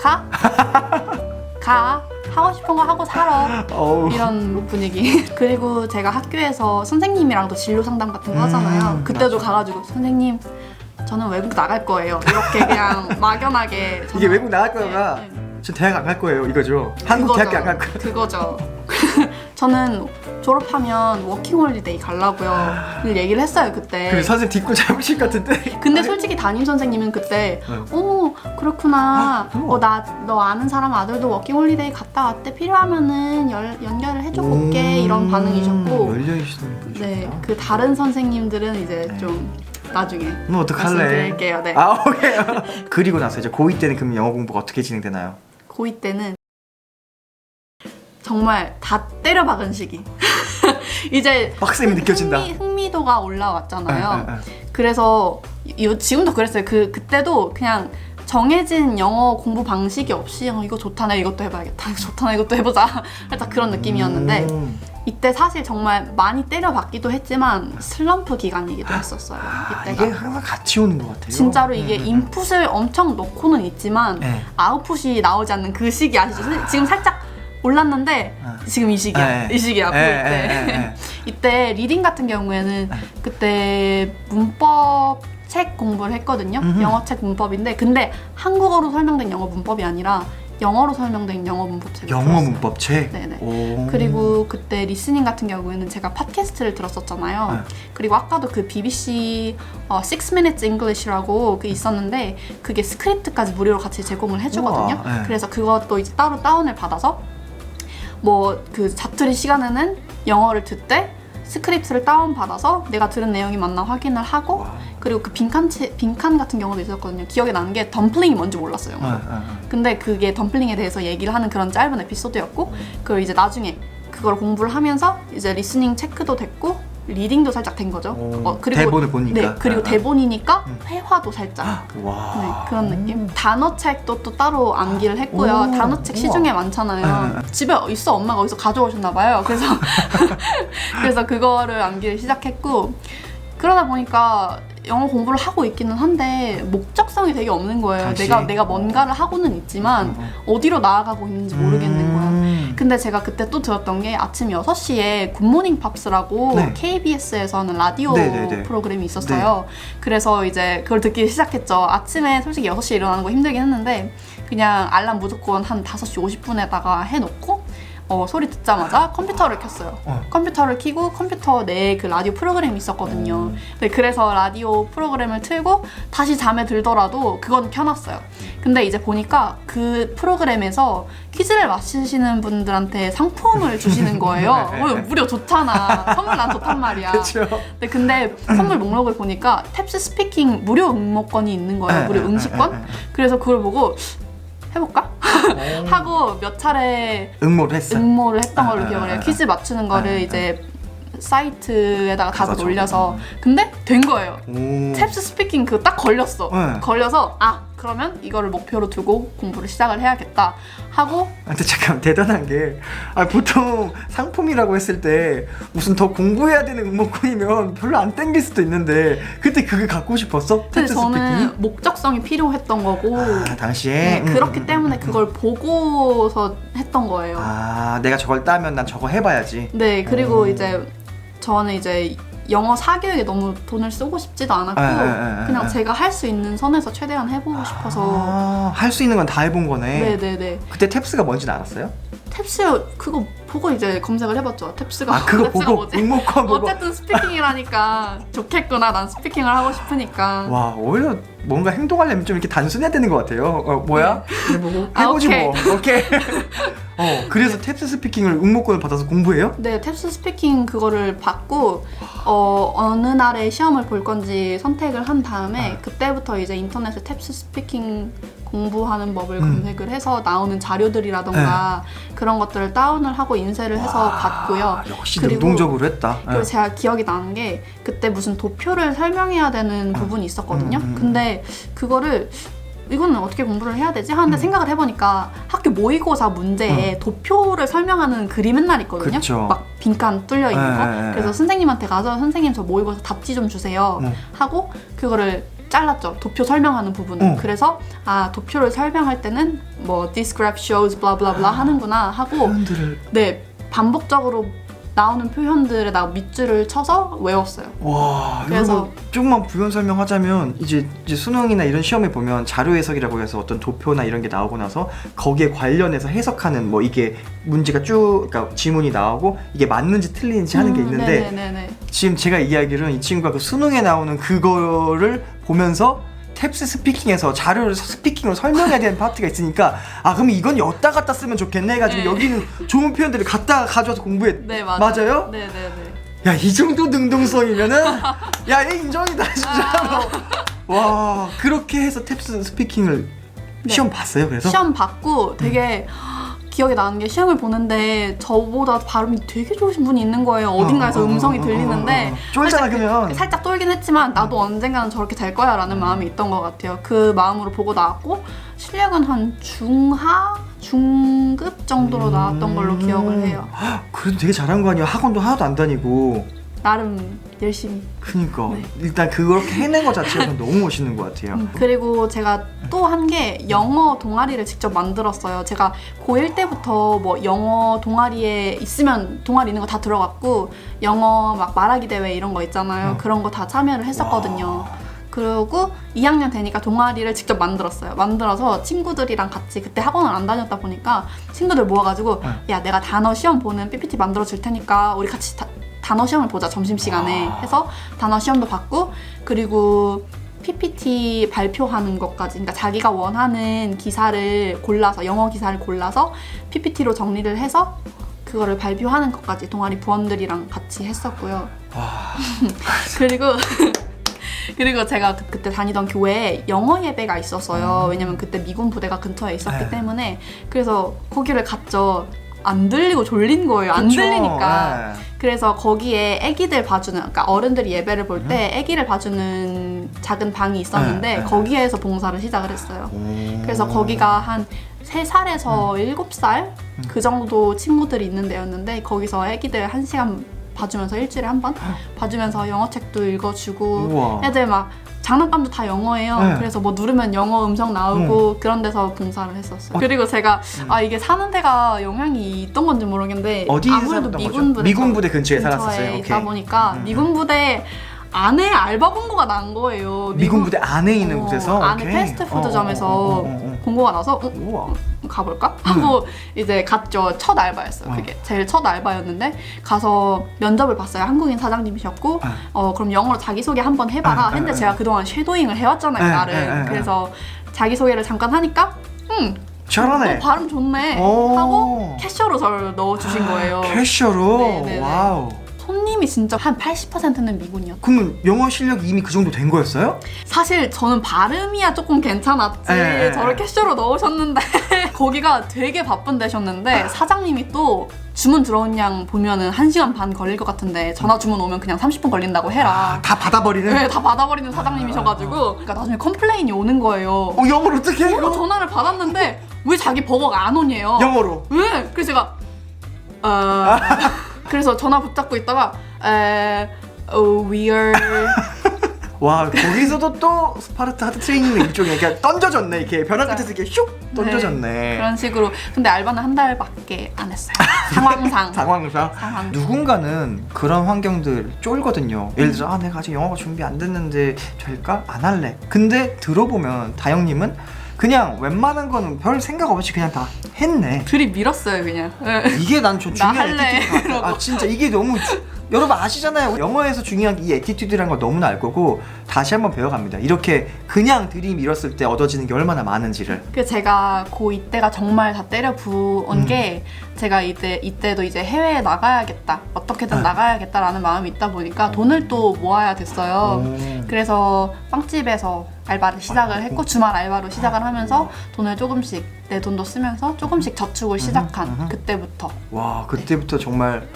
[SPEAKER 1] 가 하고 싶은 거 하고 살아 이런 분위기. 그리고 제가 학교에서 선생님이랑도 진로 상담 같은 거 하잖아요. 그때도 가가지고 선생님 저는 외국 나갈 거예요 이렇게 그냥 막연하게
[SPEAKER 4] 이게 외국 나갈 거가 저 대학 안 갈 거예요 이거죠? 한국 대학교 안 갈 거예요.
[SPEAKER 1] 그거죠. 저는 졸업하면 워킹홀리데이 가려고요 얘기를 했어요 그때.
[SPEAKER 4] 그 선생님 뒷골 잡으실 것 같은데.
[SPEAKER 1] 근데 솔직히 담임 선생님은 그때 그렇구나. 너 아는 사람 아들도 워킹홀리데이 갔다 왔대. 필요하면은 연결을 해줘 볼게 이런 반응이셨고.
[SPEAKER 4] 열려있는 분이셨다.
[SPEAKER 1] 네, 그 다른 선생님들은 이제 좀 나중에
[SPEAKER 4] 너 어떡할래?
[SPEAKER 1] 말씀드릴게요. 네.
[SPEAKER 4] 오케이. 그리고 나서 이제 고2 때는 그럼 영어 공부가 어떻게 진행되나요?
[SPEAKER 1] 고2 때는 정말 다 때려박은 시기. 이제
[SPEAKER 4] 빡셈이 느껴진다.
[SPEAKER 1] 흥미도가 올라왔잖아요. 그래서 지금도 그랬어요. 그때도 그냥 정해진 영어 공부 방식이 없이 이거 좋다네 이것도 해봐야겠다, 이거 좋다네 이것도 해보자 살짝 그런 느낌이었는데 이때 사실 정말 많이 때려박기도 했지만 슬럼프 기간이기도 했었어요. 이때가.
[SPEAKER 4] 이게 항상 같이 오는 것 같아요.
[SPEAKER 1] 진짜로 이게 인풋을 엄청 넣고는 있지만 아웃풋이 나오지 않는 그 시기 아시죠? 지금 살짝 올랐는데 지금 이 시기야. 이 시기야. 고2 때. 이때 리딩 같은 경우에는 그때 문법 책 공부를 했거든요. 영어 책 문법인데 근데 한국어로 설명된 영어 문법이 아니라 영어로 설명된 영어 문법책을
[SPEAKER 4] 영어
[SPEAKER 1] 들었어요.
[SPEAKER 4] 문법책?
[SPEAKER 1] 네네. 그리고 그때 리스닝 같은 경우에는 제가 팟캐스트를 들었었잖아요. 그리고 아까도 그 BBC 6 Minutes English라고 그 있었는데 그게 스크립트까지 무료로 같이 제공을 해주거든요. 그래서 그것도 이제 따로 다운을 받아서 뭐 그 자투리 시간에는 영어를 듣되 스크립트를 다운받아서 내가 들은 내용이 맞나 확인을 하고 그리고 그 빈칸 같은 경우도 있었거든요. 기억에 나는 게 덤플링이 뭔지 몰랐어요. 근데 그게 덤플링에 대해서 얘기를 하는 그런 짧은 에피소드였고 그리고 이제 나중에 그걸 공부를 하면서 이제 리스닝 체크도 됐고 리딩도 살짝 된 거죠. 그리고
[SPEAKER 4] 대본을 보니까.
[SPEAKER 1] 네, 그리고 대본이니까 회화도 살짝. 네, 그런 느낌. 단어책도 또 따로 암기를 했고요. 단어책 시중에 많잖아요. 집에 있어 엄마가 어디서 가져오셨나 봐요. 그래서 그거를 암기를 시작했고 그러다 보니까 영어 공부를 하고 있기는 한데 목적성이 되게 없는 거예요. 내가 뭔가를 하고는 있지만 어디로 나아가고 있는지 모르겠는 거예요. 근데 제가 그때 또 들었던 게 아침 6시에 굿모닝 팝스라고 KBS에서 하는 라디오 프로그램이 있었어요. 그래서 이제 그걸 듣기 시작했죠. 아침에 솔직히 6시에 일어나는 거 힘들긴 했는데 그냥 알람 무조건 한 5시 50분에다가 해놓고 소리 듣자마자 컴퓨터를 켰어요. 컴퓨터를 켜고 컴퓨터 내에 그 라디오 프로그램이 있었거든요. 네, 그래서 라디오 프로그램을 틀고 다시 잠에 들더라도 그건 켜놨어요. 근데 이제 보니까 그 프로그램에서 퀴즈를 맞히시는 분들한테 상품을 주시는 거예요. 무려 좋잖아. 선물 난 좋단 말이야. 네, 근데 선물 목록을 보니까 탭스 스피킹 무료 응모권이 있는 거예요. 무료 응시권. 그래서 그걸 보고 해볼까? 하고 몇 차례 응모를 했던 걸로 기억을 해요. 퀴즈 맞추는 거를 이제 사이트에다가 다 올려서 근데 된 거예요. 탭스 스피킹 그거 딱 걸렸어. 걸려서 그러면 이거를 목표로 두고 공부를 시작을 해야겠다 하고.
[SPEAKER 4] 근데 잠깐 대단한 게 보통 상품이라고 했을 때 무슨 더 공부해야 되는 응모권이면 별로 안 땡길 수도 있는데 그때 그게 갖고 싶었어?
[SPEAKER 1] 근데
[SPEAKER 4] 텍스트
[SPEAKER 1] 저는
[SPEAKER 4] 스피킹이?
[SPEAKER 1] 목적성이 필요했던 거고
[SPEAKER 4] 당시에?
[SPEAKER 1] 네, 그렇기 때문에 그걸 보고서 했던 거예요.
[SPEAKER 4] 내가 저걸 따면 난 저거 해봐야지.
[SPEAKER 1] 네, 그리고 이제 저는 이제 영어 사교육에 너무 돈을 쓰고 싶지도 않았고 그냥 제가 할 수 있는 선에서 최대한 해보고 싶어서.
[SPEAKER 4] 할 수 있는 건 다 해본 거네.
[SPEAKER 1] 네네네.
[SPEAKER 4] 그때 탭스가 뭔지는 알았어요?
[SPEAKER 1] 탭스 그거 보고 이제 검색을 해봤죠. 탭스가
[SPEAKER 4] 그거
[SPEAKER 1] 탭스가
[SPEAKER 4] 보고
[SPEAKER 1] 뭐지?
[SPEAKER 4] 응모권 보고.
[SPEAKER 1] 어쨌든 스피킹이라니까 좋겠구나. 난 스피킹을 하고 싶으니까.
[SPEAKER 4] 와, 오히려 뭔가 행동하려면 좀 이렇게 단순해야 되는 것 같아요. 뭐야? 해보고 해보지
[SPEAKER 1] 오케이.
[SPEAKER 4] 뭐. 오케이. 그래서 탭스 스피킹을 응모권을 받아서 공부해요?
[SPEAKER 1] 네, 탭스 스피킹 그거를 받고 어느 날에 시험을 볼 건지 선택을 한 다음에 그때부터 이제 인터넷에 탭스 스피킹 공부하는 법을 검색을 해서 나오는 자료들이라던가 그런 것들을 다운을 하고 인쇄를 해서 받고요.
[SPEAKER 4] 역시
[SPEAKER 1] 그리고
[SPEAKER 4] 능동적으로 했다.
[SPEAKER 1] 그리고 제가 기억이 나는 게 그때 무슨 도표를 설명해야 되는 부분이 있었거든요. 근데 그거를 이거는 어떻게 공부를 해야 되지? 하는데 생각을 해보니까 학교 모의고사 문제에 도표를 설명하는 글이 맨날 있거든요.
[SPEAKER 4] 그쵸.
[SPEAKER 1] 막 빈칸 뚫려 있는 거. 그래서 선생님한테 가서 선생님 저 모의고사 답지 좀 주세요 하고 그거를 잘랐죠. 도표 설명하는 부분은. 그래서 도표를 설명할 때는 뭐 this graph shows blah blah blah 하는구나 하고
[SPEAKER 4] 표현들을
[SPEAKER 1] 네, 반복적으로 나오는 표현들에다가 밑줄을 쳐서 외웠어요.
[SPEAKER 4] 와,
[SPEAKER 1] 그래서
[SPEAKER 4] 그래서 조금만 부연 설명하자면 이제 수능이나 이런 시험에 보면 자료 해석이라고 해서 어떤 도표나 이런 게 나오고 나서 거기에 관련해서 해석하는 뭐 이게 문제가 그러니까 지문이 나오고 이게 맞는지 틀리는지 하는 게 있는데
[SPEAKER 1] 네네네네.
[SPEAKER 4] 지금 제가 이야기로는 이 친구가 그 수능에 나오는 그거를 보면서 탭스 스피킹에서 자료를 스피킹으로 설명해야 되는 파트가 있으니까 그럼 이건 여기다 갖다 쓰면 좋겠네 해가지고 여기는 좋은 표현들을 갖다 가져와서 공부해.
[SPEAKER 1] 네, 맞아요.
[SPEAKER 4] 맞아요?
[SPEAKER 1] 네네네.
[SPEAKER 4] 야, 이 정도 능동성이면은 야, 얘 인정이다 진짜로. 와, 그렇게 해서 탭스 스피킹을 시험 봤어요? 그래서?
[SPEAKER 1] 시험 받고 되게 기억이 나는 게 시험을 보는데 저보다 발음이 되게 좋으신 분이 있는 거예요. 어딘가에서 음성이 들리는데
[SPEAKER 4] 쫄잖아 그러면.
[SPEAKER 1] 살짝 쫄긴 했지만 나도 언젠가는 저렇게 될 거야 라는 마음이 있던 것 같아요. 그 마음으로 보고 나왔고 실력은 한 중하? 중급 정도로 나왔던 걸로 기억을 해요.
[SPEAKER 4] 그래도 되게 잘한 거 아니야? 학원도 하나도 안 다니고.
[SPEAKER 1] 나름 열심히.
[SPEAKER 4] 그니까 일단 그렇게 해낸 것 자체가 너무 멋있는 것 같아요.
[SPEAKER 1] 그리고 제가 또 한 게 영어 동아리를 직접 만들었어요. 제가 고1 때부터 뭐 영어 동아리에 있으면 동아리 있는 거 다 들어갔고 영어 막 말하기 대회 이런 거 있잖아요. 그런 거 다 참여를 했었거든요. 그리고 2학년 되니까 동아리를 직접 만들었어요. 만들어서 친구들이랑 같이 그때 학원을 안 다녔다 보니까 친구들 모아가지고 야, 내가 단어 시험 보는 PPT 만들어 줄 테니까 우리 같이 단어 시험을 보자, 점심시간에 해서 단어 시험도 받고 그리고 PPT 발표하는 것까지, 그러니까 자기가 원하는 기사를 골라서, 영어 기사를 골라서 PPT로 정리를 해서 그거를 발표하는 것까지 동아리 부원들이랑 같이 했었고요. 그리고 제가 그때 다니던 교회에 영어 예배가 있었어요. 왜냐면 그때 미군 부대가 근처에 있었기 때문에. 그래서 거기를 갔죠. 안 들리고 졸린 거예요. 안 들리니까. 그래서 거기에 애기들 봐주는, 그러니까 어른들이 예배를 볼 때 애기를 봐주는 작은 방이 있었는데 거기에서 봉사를 시작을 했어요. 그래서 거기가 한 3살에서 7살 그 정도 친구들이 있는 데였는데 거기서 애기들 1시간 봐주면서 일주일에 한 번 봐주면서 영어책도 읽어주고
[SPEAKER 4] 우와.
[SPEAKER 1] 애들 막 장난감도 다 영어예요. 그래서 뭐 누르면 영어 음성 나오고 그런 데서 봉사를 했었어요. 그리고 제가 이게 사는 데가 영향이 있던 건지 모르겠는데
[SPEAKER 4] 어디에
[SPEAKER 1] 아무래도
[SPEAKER 4] 살았던 거죠? 미군 부대 근처에 살았었어요?
[SPEAKER 1] 있다
[SPEAKER 4] 오케이.
[SPEAKER 1] 보니까 미군 부대 안에 알바 공고가 난 거예요.
[SPEAKER 4] 미군 부대 안에 있는 곳에서?
[SPEAKER 1] 안에
[SPEAKER 4] 오케이.
[SPEAKER 1] 패스트푸드점에서 공고가 나서
[SPEAKER 4] 우와.
[SPEAKER 1] 가볼까? 하고 이제 갔죠. 첫 알바였어요. 그게 제일 첫 알바였는데 가서 면접을 봤어요. 한국인 사장님이셨고 그럼 영어로 자기소개 한번 해봐라 했는데 제가 그동안 쉐도잉을 해왔잖아요. 나를. 그래서 자기소개를 잠깐 하니까
[SPEAKER 4] 잘하네.
[SPEAKER 1] 발음 좋네 하고 캐셔로 저를 넣어주신 거예요.
[SPEAKER 4] 캐셔로?
[SPEAKER 1] 네네네.
[SPEAKER 4] 와우.
[SPEAKER 1] 손님이 진짜 한 80%는 미군이었죠.
[SPEAKER 4] 그러면 영어 실력이 이미 그 정도 된 거였어요?
[SPEAKER 1] 사실 저는 발음이야 조금 괜찮았지. 저를 캐셔로 넣으셨는데 거기가 되게 바쁜 데셨는데 사장님이 또 주문 들어온 양 보면은 1시간 반 걸릴 것 같은데 전화 주문 오면 그냥 30분 걸린다고 해라.
[SPEAKER 4] 다 받아버리는?
[SPEAKER 1] 네, 다 받아버리는 사장님이셔가지고 그러니까 나중에 컴플레인이 오는 거예요.
[SPEAKER 4] 영어로 어떻게 해?
[SPEAKER 1] 이거 전화를 받았는데 왜 자기 버거가 안 오냐요.
[SPEAKER 4] 영어로?
[SPEAKER 1] 왜? 그래서 제가 그래서 전화 붙잡고 있다가 we are
[SPEAKER 4] 와, 거기서도 또 스파르타 하드 트레이닝의 일종의 이렇게 던져졌네. 이렇게 벼랑 끝에서 이렇게 슉 던져졌네.
[SPEAKER 1] 네, 그런 식으로. 근데 알바는 한 달밖에 안 했어요. 상황상.
[SPEAKER 4] 상황상.
[SPEAKER 1] 상황.
[SPEAKER 4] 누군가는 그런 환경들 쫄거든요. 예를 들어 내가 아직 영어가 준비 안 됐는데 될까? 안 할래. 근데 들어보면 다영님은 그냥 웬만한 거는 별 생각 없이 그냥 다 했네.
[SPEAKER 1] 들이밀었어요 그냥.
[SPEAKER 4] 이게 난 좀
[SPEAKER 1] 나
[SPEAKER 4] 중요한
[SPEAKER 1] 할래.
[SPEAKER 4] 에티튜드 같아. 아 진짜 이게 너무 여러분 아시잖아요. 영어에서 중요한 이 에티튜드라는 걸 너무나 알 거고 다시 한번 배워갑니다. 이렇게 그냥 들이밀었을 때 얻어지는 게 얼마나 많은지를.
[SPEAKER 1] 그래서 제가 고2 때가 정말 다 때려 부은 게 제가 이때도 이제 해외에 나가야겠다. 어떻게든 나가야겠다라는 마음이 있다 보니까 돈을 또 모아야 됐어요. 그래서 빵집에서 알바를 시작을 했고 주말 알바로 시작을 하면서 돈을 조금씩 내 돈도 쓰면서 조금씩 저축을 시작한 그때부터.
[SPEAKER 4] 와 그때부터 정말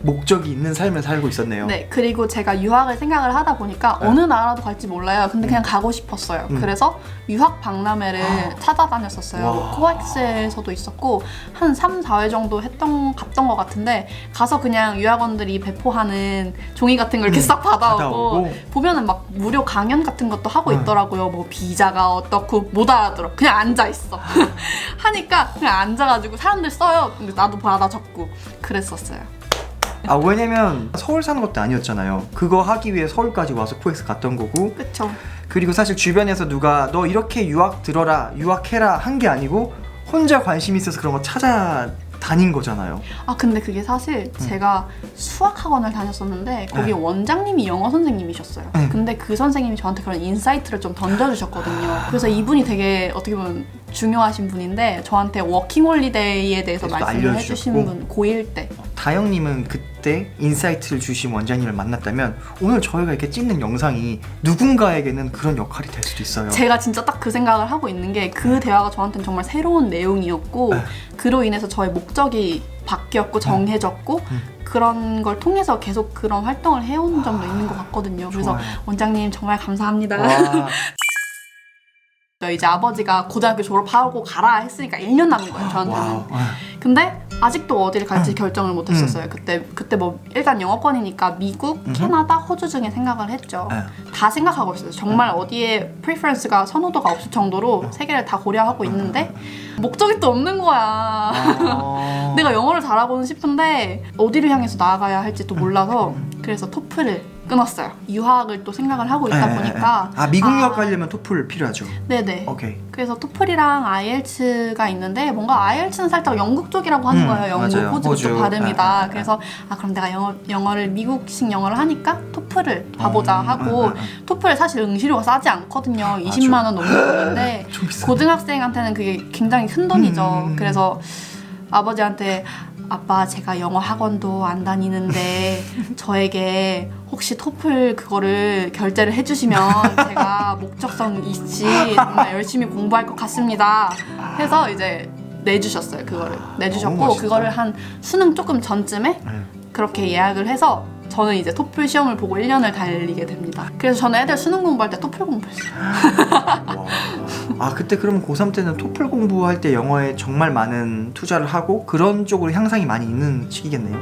[SPEAKER 4] 목적이 있는 삶을 살고 있었네요.
[SPEAKER 1] 네, 그리고 제가 유학을 생각을 하다 보니까 어느 나라도 갈지 몰라요. 근데 그냥 가고 싶었어요. 그래서 유학 박람회를 찾아다녔었어요.
[SPEAKER 4] 와.
[SPEAKER 1] 코엑스에서도 있었고 한 3, 4회 정도 갔던 것 같은데 가서 그냥 유학원들이 배포하는 종이 같은 걸 이렇게 싹 받아오고 보면은 막 무료 강연 같은 것도 하고 있더라고요. 뭐 비자가 어떻고 못 알아들어. 그냥 앉아있어. 하니까 그냥 앉아가지고 사람들 써요. 근데 나도 받아 적고 그랬었어요.
[SPEAKER 4] 아 왜냐면 서울 사는 것도 아니었잖아요. 그거 하기 위해 서울까지 와서 코엑스 갔던 거고.
[SPEAKER 1] 그쵸.
[SPEAKER 4] 그리고 사실 주변에서 누가 너 이렇게 유학 들어라 유학해라 한 게 아니고 혼자 관심 있어서 그런 거 찾아다닌 거잖아요.
[SPEAKER 1] 아 근데 그게 사실 제가 수학학원을 다녔었는데 거기 원장님이 영어 선생님이셨어요. 근데 그 선생님이 저한테 그런 인사이트를 좀 던져주셨거든요. 그래서 이분이 되게 어떻게 보면 중요하신 분인데 저한테 워킹홀리데이에 대해서 말씀을 해주신 분 고1 때.
[SPEAKER 4] 다영님은 그때 인사이트를 주신 원장님을 만났다면 오늘 저희가 이렇게 찍는 영상이 누군가에게는 그런 역할이 될 수도 있어요.
[SPEAKER 1] 제가 진짜 딱 그 생각을 하고 있는 게 그 대화가 저한테는 정말 새로운 내용이었고 그로 인해서 저의 목적이 바뀌었고 정해졌고 그런 걸 통해서 계속 그런 활동을 해온 점도 있는 것 같거든요. 그래서
[SPEAKER 4] 좋아요.
[SPEAKER 1] 원장님 정말 감사합니다.
[SPEAKER 4] 와.
[SPEAKER 1] 이제 아버지가 고등학교 졸업하고 가라 했으니까 1년 남은 거예요 저한테는.
[SPEAKER 4] 와우.
[SPEAKER 1] 근데 아직도 어디를 갈지 결정을 못했었어요. 그때 뭐 일단 영어권이니까 미국, 캐나다, 호주 중에 생각을 했죠. 다 생각하고 있어요. 정말 어디에 프리퍼런스가 선호도가 없을 정도로 세 개를 다 고려하고 있는데 목적이 또 없는 거야. 내가 영어를 잘하고는 싶은데 어디를 향해서 나아가야 할지 또 몰라서 그래서 토플을 끊었어요. 유학을 또 생각을 하고 있다 보니까.
[SPEAKER 4] 아 미국 유학 가려면 토플 필요하죠.
[SPEAKER 1] 네네.
[SPEAKER 4] 오케이.
[SPEAKER 1] 그래서 토플이랑 IELTS가 있는데 뭔가 IELTS는 살짝 영국 쪽이라고 하는 거예요. 영국,
[SPEAKER 4] 맞아요.
[SPEAKER 1] 호주 쪽
[SPEAKER 4] 호주.
[SPEAKER 1] 발음이다. 그래서 그럼 내가 영어를 미국식 영어를 하니까 토플을 봐보자 하고 토플 사실 응시료가 싸지 않거든요. 20만 원 넘는 돈인데
[SPEAKER 4] 좀 비싸네.
[SPEAKER 1] 고등학생한테는 그게 굉장히 큰 돈이죠. 그래서 아버지한테 아빠 제가 영어 학원도 안 다니는데 저에게 혹시 토플 그거를 결제를 해주시면 제가 목적성 있이 정말 열심히 공부할 것 같습니다 해서 이제 내주셨어요. 그거를 내주셨고 그거를 한 수능 조금 전쯤에 그렇게 예약을 해서 저는 이제 토플 시험을 보고 1년을 달리게 됩니다. 그래서 저는 애들 수능 공부할 때 토플 공부했어요.
[SPEAKER 4] 아 그때 그러면 고3 때는 토플 공부할 때 영어에 정말 많은 투자를 하고 그런 쪽으로 향상이 많이 있는 시기겠네요.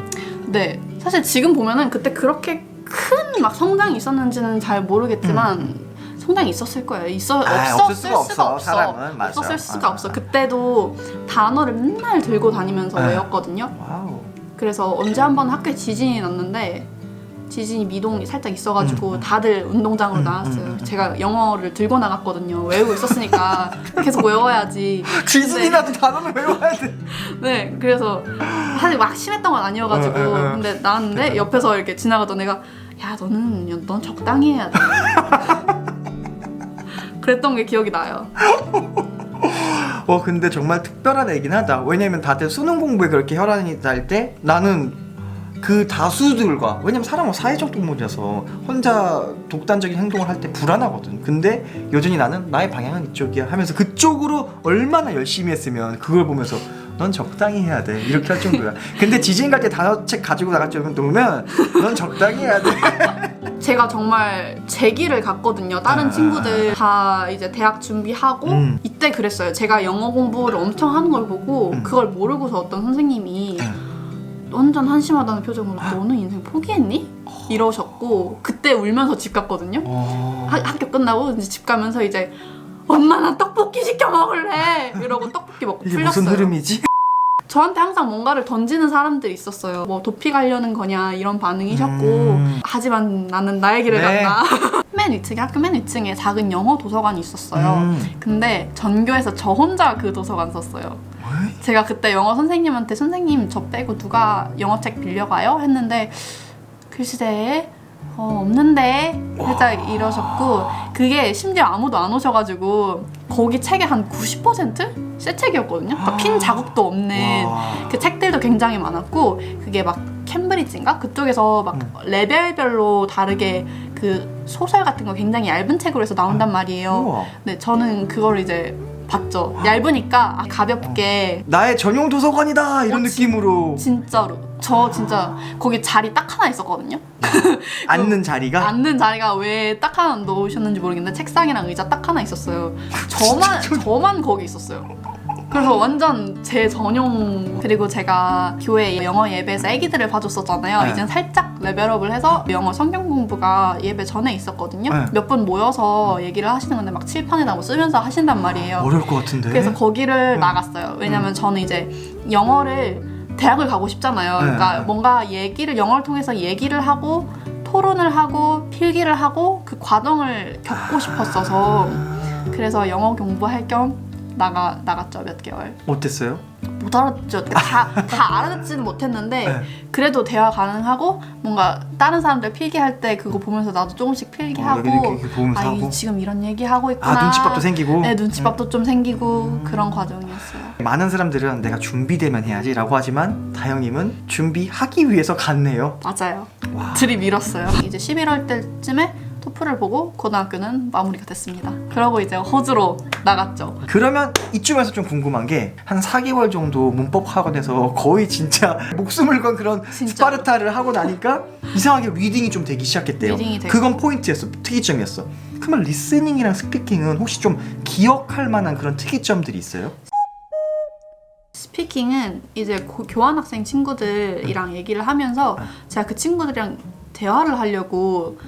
[SPEAKER 1] 네, 사실 지금 보면은 그때 그렇게 큰 막 성장이 있었는지는 잘 모르겠지만 성장이 있었을 거예요. 없었을 수가 없어.
[SPEAKER 4] 사람은 맞아.
[SPEAKER 1] 없었을 수가 없어. 그때도 단어를 맨날 들고 다니면서 외웠거든요.
[SPEAKER 4] 와우.
[SPEAKER 1] 그래서 언제 한번 학교에 지진이 났는데 지진이 미동이 살짝 있어가지고 다들 운동장으로 나왔어요. 제가 영어를 들고 나갔거든요. 외우고 있었으니까 계속 외워야지.
[SPEAKER 4] 지진이 나도 단어를 외워야 돼.
[SPEAKER 1] 네, 그래서 사실 막 심했던 건 아니어가지고 근데 나왔는데 옆에서 이렇게 지나가던 애가 야 넌 적당히 해야 돼. 그랬던 게 기억이 나요.
[SPEAKER 4] 근데 정말 특별한 애긴 하다. 왜냐면 다들 수능 공부에 그렇게 혈안이 달 때 나는 그 다수들과, 왜냐면 사람은 사회적 동물이라서 혼자 독단적인 행동을 할 때 불안하거든. 근데 여전히 나는 나의 방향은 이쪽이야 하면서 그쪽으로 얼마나 열심히 했으면 그걸 보면서 넌 적당히 해야 돼 이렇게 할 정도야. 근데 지진 갈 때 단어책 가지고 나갈 정도면 넌 적당히 해야 돼.
[SPEAKER 1] 제가 정말 제 길을 갔거든요. 다른 친구들 다 이제 대학 준비하고 이때 그랬어요. 제가 영어 공부를 엄청 하는 걸 보고 그걸 모르고서 어떤 선생님이 완전 한심하다는 표정으로 너는 인생 포기했니? 이러셨고 그때 울면서 집 갔거든요. 학교 끝나고 이제 집 가면서 이제 엄마 나 떡볶이 시켜 먹을래 이러고 떡볶이 먹고
[SPEAKER 4] 이게
[SPEAKER 1] 풀렸어요.
[SPEAKER 4] 무슨 흐름이지?
[SPEAKER 1] 저한테 항상 뭔가를 던지는 사람들이 있었어요. 뭐 도피 가려는 거냐 이런 반응이셨고 하지만 나는 나의 길을
[SPEAKER 4] 네.
[SPEAKER 1] 갔다. 맨 위층에 학교 맨 위층에 작은 영어 도서관이 있었어요. 근데 전교에서 저 혼자 그 도서관 썼어요. 제가 그때 영어 선생님한테 선생님 저 빼고 누가 영어책 빌려가요? 했는데 글쎄 없는데 살짝 이러셨고 그게 심지어 아무도 안 오셔가지고 거기 책의 한 90%? 새 책이었거든요. 그러니까 핀 자국도 없는 그 책들도 굉장히 많았고 그게 막 캠브리지인가? 그쪽에서 막 레벨별로 다르게 그 소설 같은 거 굉장히 얇은 책으로 해서 나온단 말이에요. 네, 저는 그걸 이제 봤죠. 얇으니까 가볍게
[SPEAKER 4] 나의 전용 도서관이다 이런 느낌으로.
[SPEAKER 1] 진짜로 저 진짜 거기 자리 딱 하나 있었거든요.
[SPEAKER 4] 앉는 자리가?
[SPEAKER 1] 앉는 자리가 왜 딱 하나 놓으셨는지 모르겠는데 책상이랑 의자 딱 하나 있었어요. 저만 거기 있었어요. 그래서 완전 제 전용. 그리고 제가 교회 영어 예배에서 애기들을 봐줬었잖아요. 이젠 살짝 레벨업을 해서 영어 성경 공부가 예배 전에 있었거든요. 몇 분 모여서 얘기를 하시는 건데 막 칠판에다 뭐 쓰면서 하신단 말이에요.
[SPEAKER 4] 어려울 것 같은데.
[SPEAKER 1] 그래서 거기를 나갔어요. 왜냐면 저는 이제 영어를 대학을 가고 싶잖아요. 그러니까 뭔가 영어를 통해서 얘기를 하고 토론을 하고 필기를 하고 그 과정을 겪고 싶었어서 그래서 영어 공부할 겸 나갔죠. 몇 개월.
[SPEAKER 4] 어땠어요?
[SPEAKER 1] 못 알아듣죠. 다 알아듣지는 못했는데 그래도 대화 가능하고 뭔가 다른 사람들 필기할 때 그거 보면서 나도 조금씩 필기하고
[SPEAKER 4] 보면서 하고.
[SPEAKER 1] 지금 이런 얘기하고 있구나.
[SPEAKER 4] 눈치밥도 생기고.
[SPEAKER 1] 네, 눈치밥도 좀 생기고 그런 과정이었어요.
[SPEAKER 4] 많은 사람들은 내가 준비되면 해야지 라고 하지만 다영님은 준비하기 위해서 갔네요.
[SPEAKER 1] 맞아요. 들이밀었어요. 이제 11월 때쯤에 토플을 보고 고등학교는 마무리가 됐습니다. 그러고 이제 호주로 나갔죠.
[SPEAKER 4] 그러면 이쯤에서 좀 궁금한 게 한 4개월 정도 문법 학원에서 거의 진짜 목숨을 건 그런
[SPEAKER 1] 진짜.
[SPEAKER 4] 스파르타를 하고 나니까 이상하게 리딩이 좀 되기 시작했대요.
[SPEAKER 1] 리딩이 되고.
[SPEAKER 4] 그건 포인트였어. 특이점이었어. 그러면 리스닝이랑 스피킹은 혹시 좀 기억할 만한 그런 특이점들이 있어요?
[SPEAKER 1] 스피킹은 이제 교환학생 친구들이랑 얘기를 하면서 제가 그 친구들이랑 대화를 하려고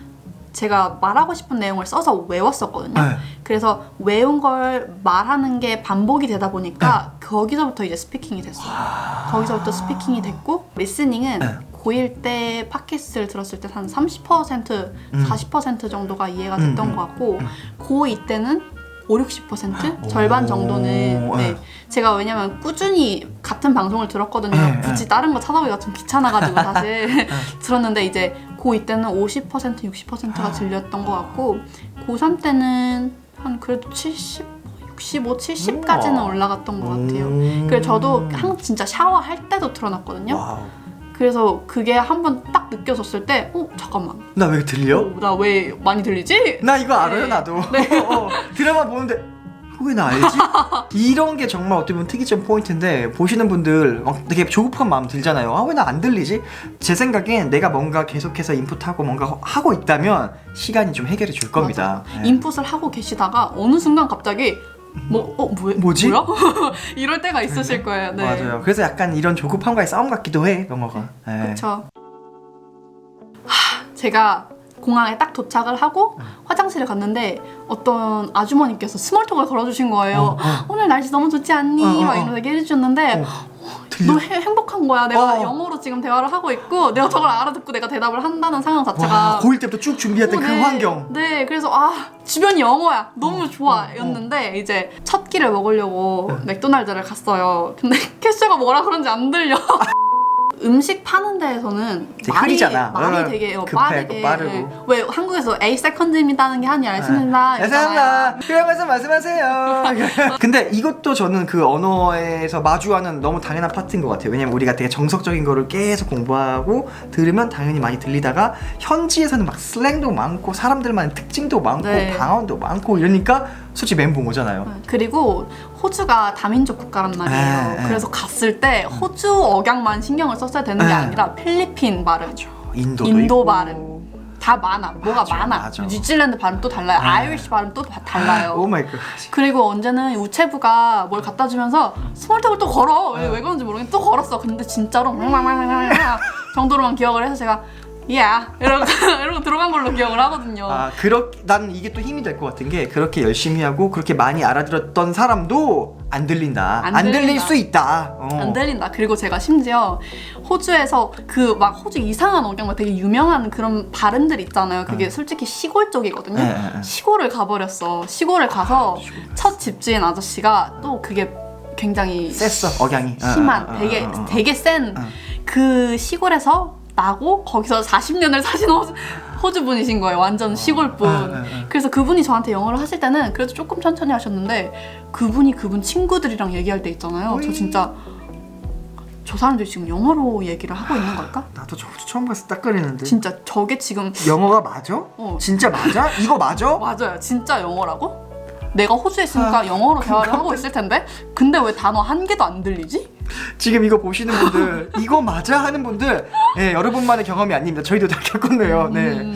[SPEAKER 1] 제가 말하고 싶은 내용을 써서 외웠었거든요. 그래서 외운 걸 말하는 게 반복이 되다 보니까 거기서부터 이제 스피킹이 됐어요. 거기서부터 스피킹이 됐고 리스닝은 고1 때 팟캐스트를 들었을 때 한 30%, 40% 정도가 이해가 됐던 것 같고 고2 때는 50-60% 절반 정도는 네. 제가 왜냐면 꾸준히 같은 방송을 들었거든요. 굳이 다른 거 찾아보기가 좀 귀찮아가지고 사실 들었는데 이제 고2 때는 50%, 60%가 들렸던 것 같고 고3 때는 한 그래도 70, 65, 70까지는 올라갔던 것 같아요. 그래서 저도 항상 진짜 샤워할 때도 틀어놨거든요.
[SPEAKER 4] 와우.
[SPEAKER 1] 그래서 그게 한번 딱 느껴졌을 때 잠깐만
[SPEAKER 4] 나 왜 들려?
[SPEAKER 1] 나 왜 많이 들리지?
[SPEAKER 4] 나 이거 알아요. 나도. 드라마 보는데 왜 나 알지? 이런 게 정말 어떻게 보면 특이점 포인트인데 보시는 분들 막 되게 조급한 마음 들잖아요. 왜 나 안 들리지? 제 생각엔 내가 뭔가 계속해서 인풋하고 뭔가 하고 있다면 시간이 좀 해결해 줄 겁니다. 네.
[SPEAKER 1] 인풋을 하고 계시다가 어느 순간 갑자기
[SPEAKER 4] 뭐지?
[SPEAKER 1] 뭐야? 이럴 때가 있으실 거예요. 네.
[SPEAKER 4] 맞아요. 그래서 약간 이런 조급함과의 싸움 같기도 해. 영어가. 네.
[SPEAKER 1] 그렇죠. 제가 공항에 딱 도착을 하고 화장실에 갔는데 어떤 아주머니께서 스몰톡을 걸어주신 거예요. 오늘 날씨 너무 좋지 않니? 막 이런 얘기 해주셨는데 너 행복한 거야. 내가 영어로 지금 대화를 하고 있고 내가 저걸 알아듣고 내가 대답을 한다는 상황 자체가
[SPEAKER 4] 고1 때부터 쭉 준비했던 그
[SPEAKER 1] 네.
[SPEAKER 4] 환경.
[SPEAKER 1] 네, 그래서 주변이 영어야. 너무 좋아였는데 이제 첫 끼를 먹으려고 맥도날드를 갔어요. 근데 캐셔가 뭐라 그런지 안 들려. 음식 파는 데에서는
[SPEAKER 4] 되게 흐리잖아.
[SPEAKER 1] 말이 되게
[SPEAKER 4] 급하고 빠르고.
[SPEAKER 1] 예. 왜 한국에서 A 세컨드입니다는 게 한이 알겠습니다.
[SPEAKER 4] 감사합니다. 그러면서 말씀하세요. 근데 이것도 저는 그 언어에서 마주하는 너무 당연한 파트인 것 같아요. 왜냐면 우리가 되게 정석적인 거를 계속 공부하고 들으면 당연히 많이 들리다가 현지에서는 막 슬랭도 많고 사람들만의 특징도 많고
[SPEAKER 1] 네.
[SPEAKER 4] 방언도 많고 이러니까 솔직히 멘붕 오잖아요.
[SPEAKER 1] 그리고 호주가 다민족 국가란 말이에요.
[SPEAKER 4] 네.
[SPEAKER 1] 그래서 갔을 때 호주 억양만 신경을 썼어야 되는 게 아니라 필리핀 발음,
[SPEAKER 4] 인도도
[SPEAKER 1] 인도
[SPEAKER 4] 있고.
[SPEAKER 1] 발음 다 많아. 뭐가
[SPEAKER 4] 맞아,
[SPEAKER 1] 많아.
[SPEAKER 4] 맞아.
[SPEAKER 1] 뉴질랜드 발음 또 달라요. 아이리시 발음 또 달라요.
[SPEAKER 4] 오 마이 갓.
[SPEAKER 1] 그리고 언제는 우체부가 뭘 갖다 주면서 스몰톡을 또 걸어. 왜 그런지 모르겠는데 또 걸었어. 근데 진짜로 정도로만 기억을 해서 제가 이러고 들어간 걸로 기억을 하거든요.
[SPEAKER 4] 난 이게 또 힘이 될 것 같은 게 그렇게 열심히 하고 그렇게 많이 알아들었던 사람도 안 들린다. 안 들릴 수 있다.
[SPEAKER 1] 안 들린다. 그리고 제가 심지어 호주에서 그 막 호주 이상한 억양 막 되게 유명한 그런 발음들 있잖아요. 그게 솔직히 시골 쪽이거든요. 시골을 가버렸어. 시골을 가서 첫 집주인 아저씨가 또 그게 굉장히
[SPEAKER 4] 셌어 억양이
[SPEAKER 1] 심한 되게 센 그 시골에서 나고 거기서 40년을 사신 호주 분이신 거예요. 완전 시골 분. 그래서 그분이 저한테 영어를 하실 때는 그래도 조금 천천히 하셨는데 그분 친구들이랑 얘기할 때 있잖아요. 저 진짜 저 사람들이 지금 영어로 얘기를 하고 있는 걸까?
[SPEAKER 4] 나도 저 호주 처음 봤을 때 딱 그랬는데
[SPEAKER 1] 진짜 저게 지금
[SPEAKER 4] 영어가 맞아? 진짜 맞아? 이거 맞아?
[SPEAKER 1] 맞아요. 진짜 영어라고? 내가 호주에 있으니까 영어로 대화를 하고 있을 텐데 근데 왜 단어 한 개도 안 들리지?
[SPEAKER 4] 지금 이거 보시는 분들 이거 맞아? 하는 분들 여러분만의 경험이 아닙니다. 저희도 다 겪었네요. 네.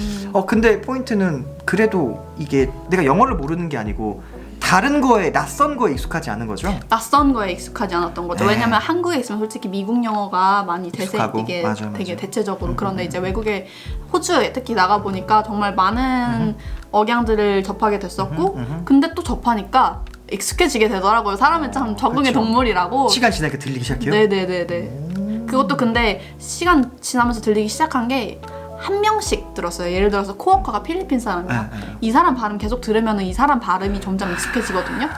[SPEAKER 4] 근데 포인트는 그래도 이게 내가 영어를 모르는 게 아니고 다른 거에 낯선 거에 익숙하지 않은 거죠?
[SPEAKER 1] 낯선 거에 익숙하지 않았던 거죠. 왜냐면 한국에 있으면 솔직히 미국 영어가 많이 이게
[SPEAKER 4] 맞아.
[SPEAKER 1] 되게 대체적으로 그런데 이제 외국에 호주에 특히 나가 보니까 정말 많은 억양들을 접하게 됐었고 근데 또 접하니까 익숙해지게 되더라고요. 사람은 참 적응의
[SPEAKER 4] 그쵸.
[SPEAKER 1] 동물이라고.
[SPEAKER 4] 시간 지나니까 들리기 시작해요?
[SPEAKER 1] 네네네네. 그것도 근데 시간 지나면서 들리기 시작한 게 한 명씩 들었어요. 예를 들어서 코워커가 필리핀 사람이야. 이 사람 발음 계속 들으면 이 사람 발음이 점점 익숙해지거든요.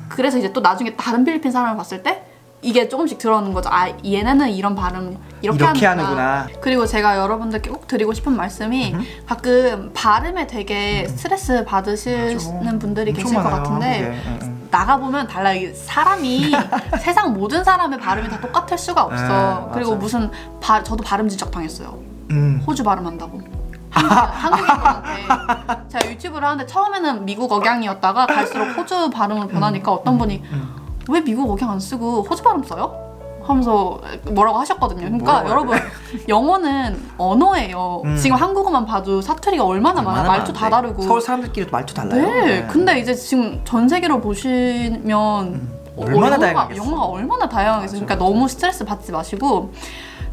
[SPEAKER 1] 그래서 이제 또 나중에 다른 필리핀 사람을 봤을 때 이게 조금씩 들어오는 거죠. 얘네는 이런 발음 이렇게 하는구나. 그리고 제가 여러분들께 꼭 드리고 싶은 말씀이 가끔 발음에 되게 스트레스 받으시는 분들이 계실 것 같은데 나가보면 달라요. 이게 사람이 세상 모든 사람의 발음이 다 똑같을 수가 없어. 그리고 무슨 저도 발음 지적 당했어요. 호주 발음한다고. 한국인분한테 제가 유튜브를 하는데 처음에는 미국 억양이었다가 갈수록 호주 발음으로 변하니까 어떤 분이 왜 미국 억양 안 쓰고 호주 발음 써요? 하면서 뭐라고 하셨거든요. 그러니까 여러분 영어는 언어예요. 지금 한국어만 봐도 사투리가 얼마나 많아. 말투 다 다르고.
[SPEAKER 4] 서울 사람들끼리도 말투 달라요.
[SPEAKER 1] 네. 근데 이제 지금 전 세계로 보시면
[SPEAKER 4] 얼마나 다양하겠어.
[SPEAKER 1] 영어가 얼마나 다양하겠어요. 그러니까 너무 스트레스 받지 마시고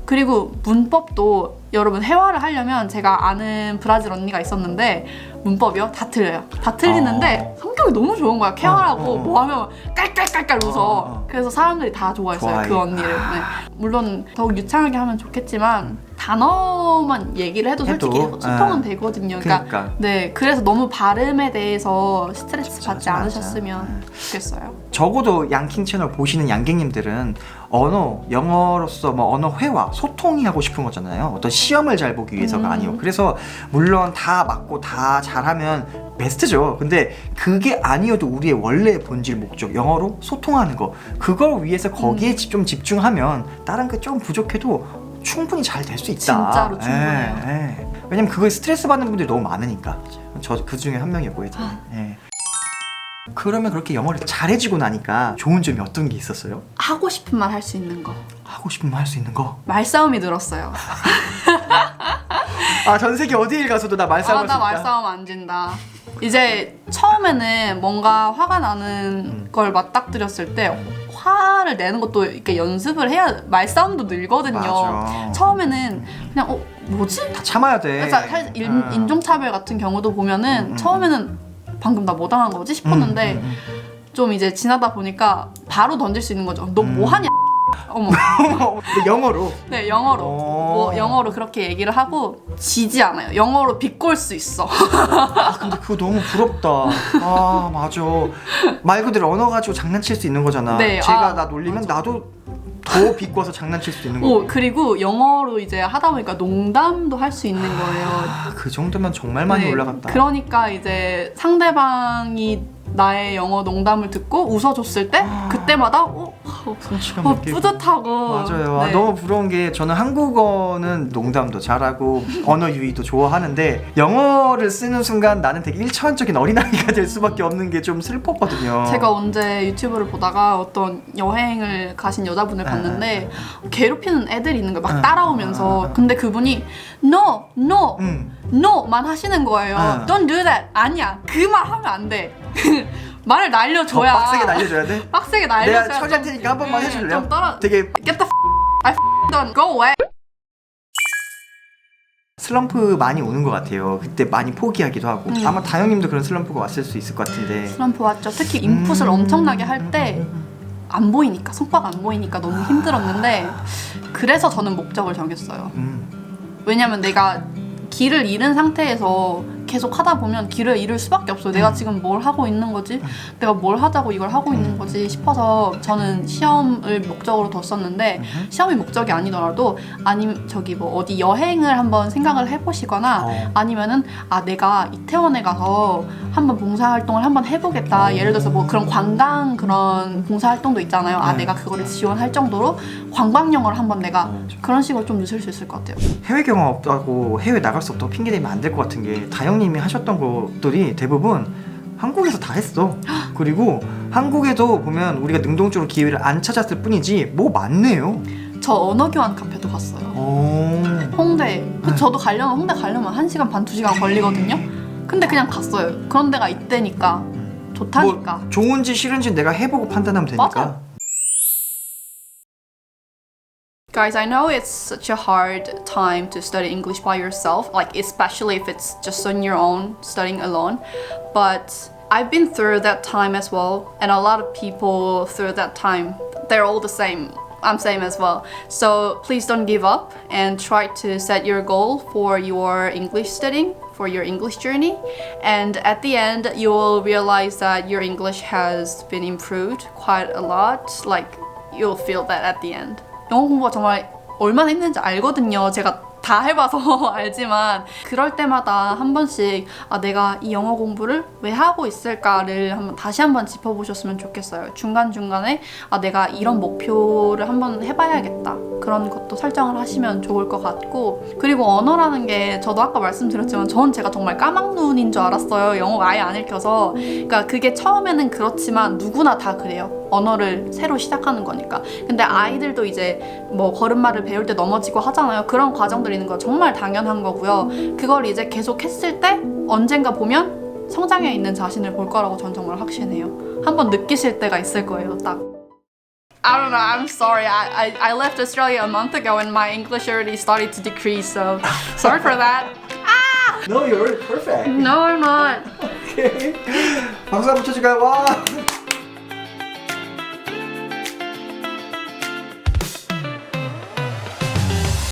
[SPEAKER 1] 그리고 문법도 여러분 회화를 하려면 제가 아는 브라질 언니가 있었는데 문법이요? 다 틀려요. 다 틀리는데 성격이 너무 좋은 거야. 케어하고 뭐 하면 깔깔깔깔 웃어. 그래서 사람들이 다 좋아했어요. 그 언니를. 네. 물론 더욱 유창하게 하면 좋겠지만 단어만 얘기를 해도 솔직히 소통은 되거든요. 그러니까 네, 그래서 너무 발음에 대해서 스트레스 받지 않으셨으면 좋겠어요.
[SPEAKER 4] 적어도 양킹 채널 보시는 양갱님들은 영어로서 뭐 언어 회화, 소통이 하고 싶은 거잖아요. 어떤 시험을 잘 보기 위해서가 아니고. 그래서 물론 다 맞고 다 잘하면 베스트죠. 근데 그게 아니어도 우리의 원래 본질 목적, 영어로 소통하는 거, 그걸 위해서 거기에 좀 집중하면 다른 게 좀 부족해도 충분히 잘 될 수 있다.
[SPEAKER 1] 진짜로 충분해요.
[SPEAKER 4] 왜냐면 그거에 스트레스 받는 분들이 너무 많으니까. 저 그 중에 한 명이었고요. 그러면 그렇게 영어를 잘해지고 나니까 좋은 점이 어떤 게 있었어요?
[SPEAKER 1] 하고 싶은 말 할 수 있는 거.
[SPEAKER 4] 하고 싶은 말 할 수 있는 거?
[SPEAKER 1] 말싸움이 늘었어요.
[SPEAKER 4] 전 세계 어디에 가서도 나 말싸움 할 수 있다.
[SPEAKER 1] 나 말싸움 안 진다. 이제 처음에는 뭔가 화가 나는 걸 맞닥뜨렸을 때 화를 내는 것도 이렇게 연습을 해야 말싸움도 늘거든요.
[SPEAKER 4] 맞아.
[SPEAKER 1] 처음에는 그냥 뭐지?
[SPEAKER 4] 다 참아야 돼.
[SPEAKER 1] 사실 인종차별 같은 경우도 보면은 처음에는 방금 나 뭐 당한 거지 싶었는데 좀 이제 지나다 보니까 바로 던질 수 있는 거죠. 너 뭐 하냐? 어머.
[SPEAKER 4] 영어로?
[SPEAKER 1] 네, 영어로. 영어로 그렇게 얘기를 하고 지지 않아요. 영어로 비꼴 수 있어.
[SPEAKER 4] 근데 그거 너무 부럽다. 맞아. 말 그대로 언어 가지고 장난칠 수 있는 거잖아.
[SPEAKER 1] 네,
[SPEAKER 4] 제가 나 놀리면
[SPEAKER 1] 맞아.
[SPEAKER 4] 나도 더 비꼬아서 장난칠 수도 있는 거고.
[SPEAKER 1] 그리고 영어로 이제 하다 보니까 농담도 할 수 있는 거예요.
[SPEAKER 4] 그 정도면 정말 많이
[SPEAKER 1] 네,
[SPEAKER 4] 올라갔다.
[SPEAKER 1] 그러니까 이제 상대방이 나의 영어 농담을 듣고 웃어줬을 때 그때마다
[SPEAKER 4] 성취감 느끼고.
[SPEAKER 1] 뿌듯하고.
[SPEAKER 4] 맞아요.
[SPEAKER 1] 네.
[SPEAKER 4] 너무 부러운 게 저는 한국어는 농담도 잘하고 언어 유희도 좋아하는데 영어를 쓰는 순간 나는 되게 일차원적인 어린아이가 될 수밖에 없는 게 좀 슬펐거든요.
[SPEAKER 1] 제가 언제 유튜브를 보다가 어떤 여행을 가신 여자분을 봤는데 괴롭히는 애들이 있는 거예요. 막 따라오면서. 근데 그분이 no, no, no만 하시는 거예요. Don't do that. 아니야. 그 말 하면 안 돼. 말을 날려줘야.
[SPEAKER 4] 빡세게 날려줘야 돼?
[SPEAKER 1] 빡세게 날려줘야.
[SPEAKER 4] 내가 처리할 테니까 한 번만 해줄래요?
[SPEAKER 1] 좀 떨어.
[SPEAKER 4] 되게
[SPEAKER 1] Get the I don't go away.
[SPEAKER 4] 슬럼프 많이 오는 것 같아요. 그때 많이 포기하기도 하고. 아마 다영님도 그런 슬럼프가 왔을 수 있을 것 같은데.
[SPEAKER 1] 슬럼프 왔죠. 특히 인풋을 엄청나게 할 때 안 보이니까, 성과가 안 보이니까 너무 힘들었는데 그래서 저는 목적을 정했어요. 왜냐면 내가 길을 잃은 상태에서 계속 하다 보면 길을 잃을 수밖에 없어요. 내가 지금 뭘 하고 있는 거지? 내가 뭘 하자고 이걸 하고 있는 거지 싶어서 저는 시험을 목적으로 뒀었는데 시험이 목적이 아니더라도 아니면 저기 뭐 어디 여행을 한번 생각을 해보시거나 아니면은 내가 이태원에 가서 한번 봉사활동을 한번 해보겠다. 예를 들어서 뭐 그런 관광 그런 봉사활동도 있잖아요. 내가 그거를 지원할 정도로 관광 영어를 한번 내가 그런 식으로 좀 넣을 수 있을 것 같아요.
[SPEAKER 4] 해외 경험 없다고 해외 나갈 수 없다고 핑계 대면 안 될 것 같은 게 다영님이 하셨던 것들이 대부분 한국에서 다 했어. 그리고 한국에도 보면 우리가 능동적으로 기회를 안 찾았을 뿐이지 뭐 많네요.
[SPEAKER 1] 저 언어교환 카페도 갔어요. 홍대. 저도 가려면 홍대 가려면 1시간 반, 2시간 걸리거든요. 근데 그냥 갔어요. 그런 데가 있다니까. 좋다니까.
[SPEAKER 4] 뭐 좋은지 싫은지 내가 해보고 판단하면 되니까.
[SPEAKER 1] 맞아. Guys, I know it's such a hard time to study English by yourself, like especially if it's just on your own, studying alone. But I've been through that time as well, and a lot of people through that time, they're all the same. I'm same as well. So please don't give up and try to set your goal for your English studying, for your English journey. And at the end, you will realize that your English has been improved quite a lot. Like you'll feel that at the end. 영어 공부가 정말 얼마나 힘든지 알거든요. 제가 다 해봐서 알지만 그럴 때마다 한 번씩 내가 이 영어 공부를 왜 하고 있을까를 다시 한번 짚어보셨으면 좋겠어요. 중간중간에 내가 이런 목표를 한번 해봐야겠다. 그런 것도 설정을 하시면 좋을 것 같고 그리고 언어라는 게 저도 아까 말씀드렸지만 전 제가 정말 까막눈인 줄 알았어요. 영어가 아예 안 읽혀서. 그러니까 그게 처음에는 그렇지만 누구나 다 그래요. 언어를 새로 시작하는 거니까. 근데 아이들도 이제 뭐 걸음마를 배울 때 넘어지고 하잖아요. 그런 과정들이 있는 거 정말 당연한 거고요. 그걸 이제 계속 했을 때 언젠가 보면 성장해 있는 자신을 볼 거라고 전 정말 확신해요. 한번 느끼실 때가 있을 거예요. 딱. I don't know. I'm sorry. I left Australia a month ago and my English already started to decrease. So sorry for that.
[SPEAKER 4] No, you're perfect.
[SPEAKER 1] No, I'm not.
[SPEAKER 4] 오케이. 박수 한번 쳐줄까요? 와.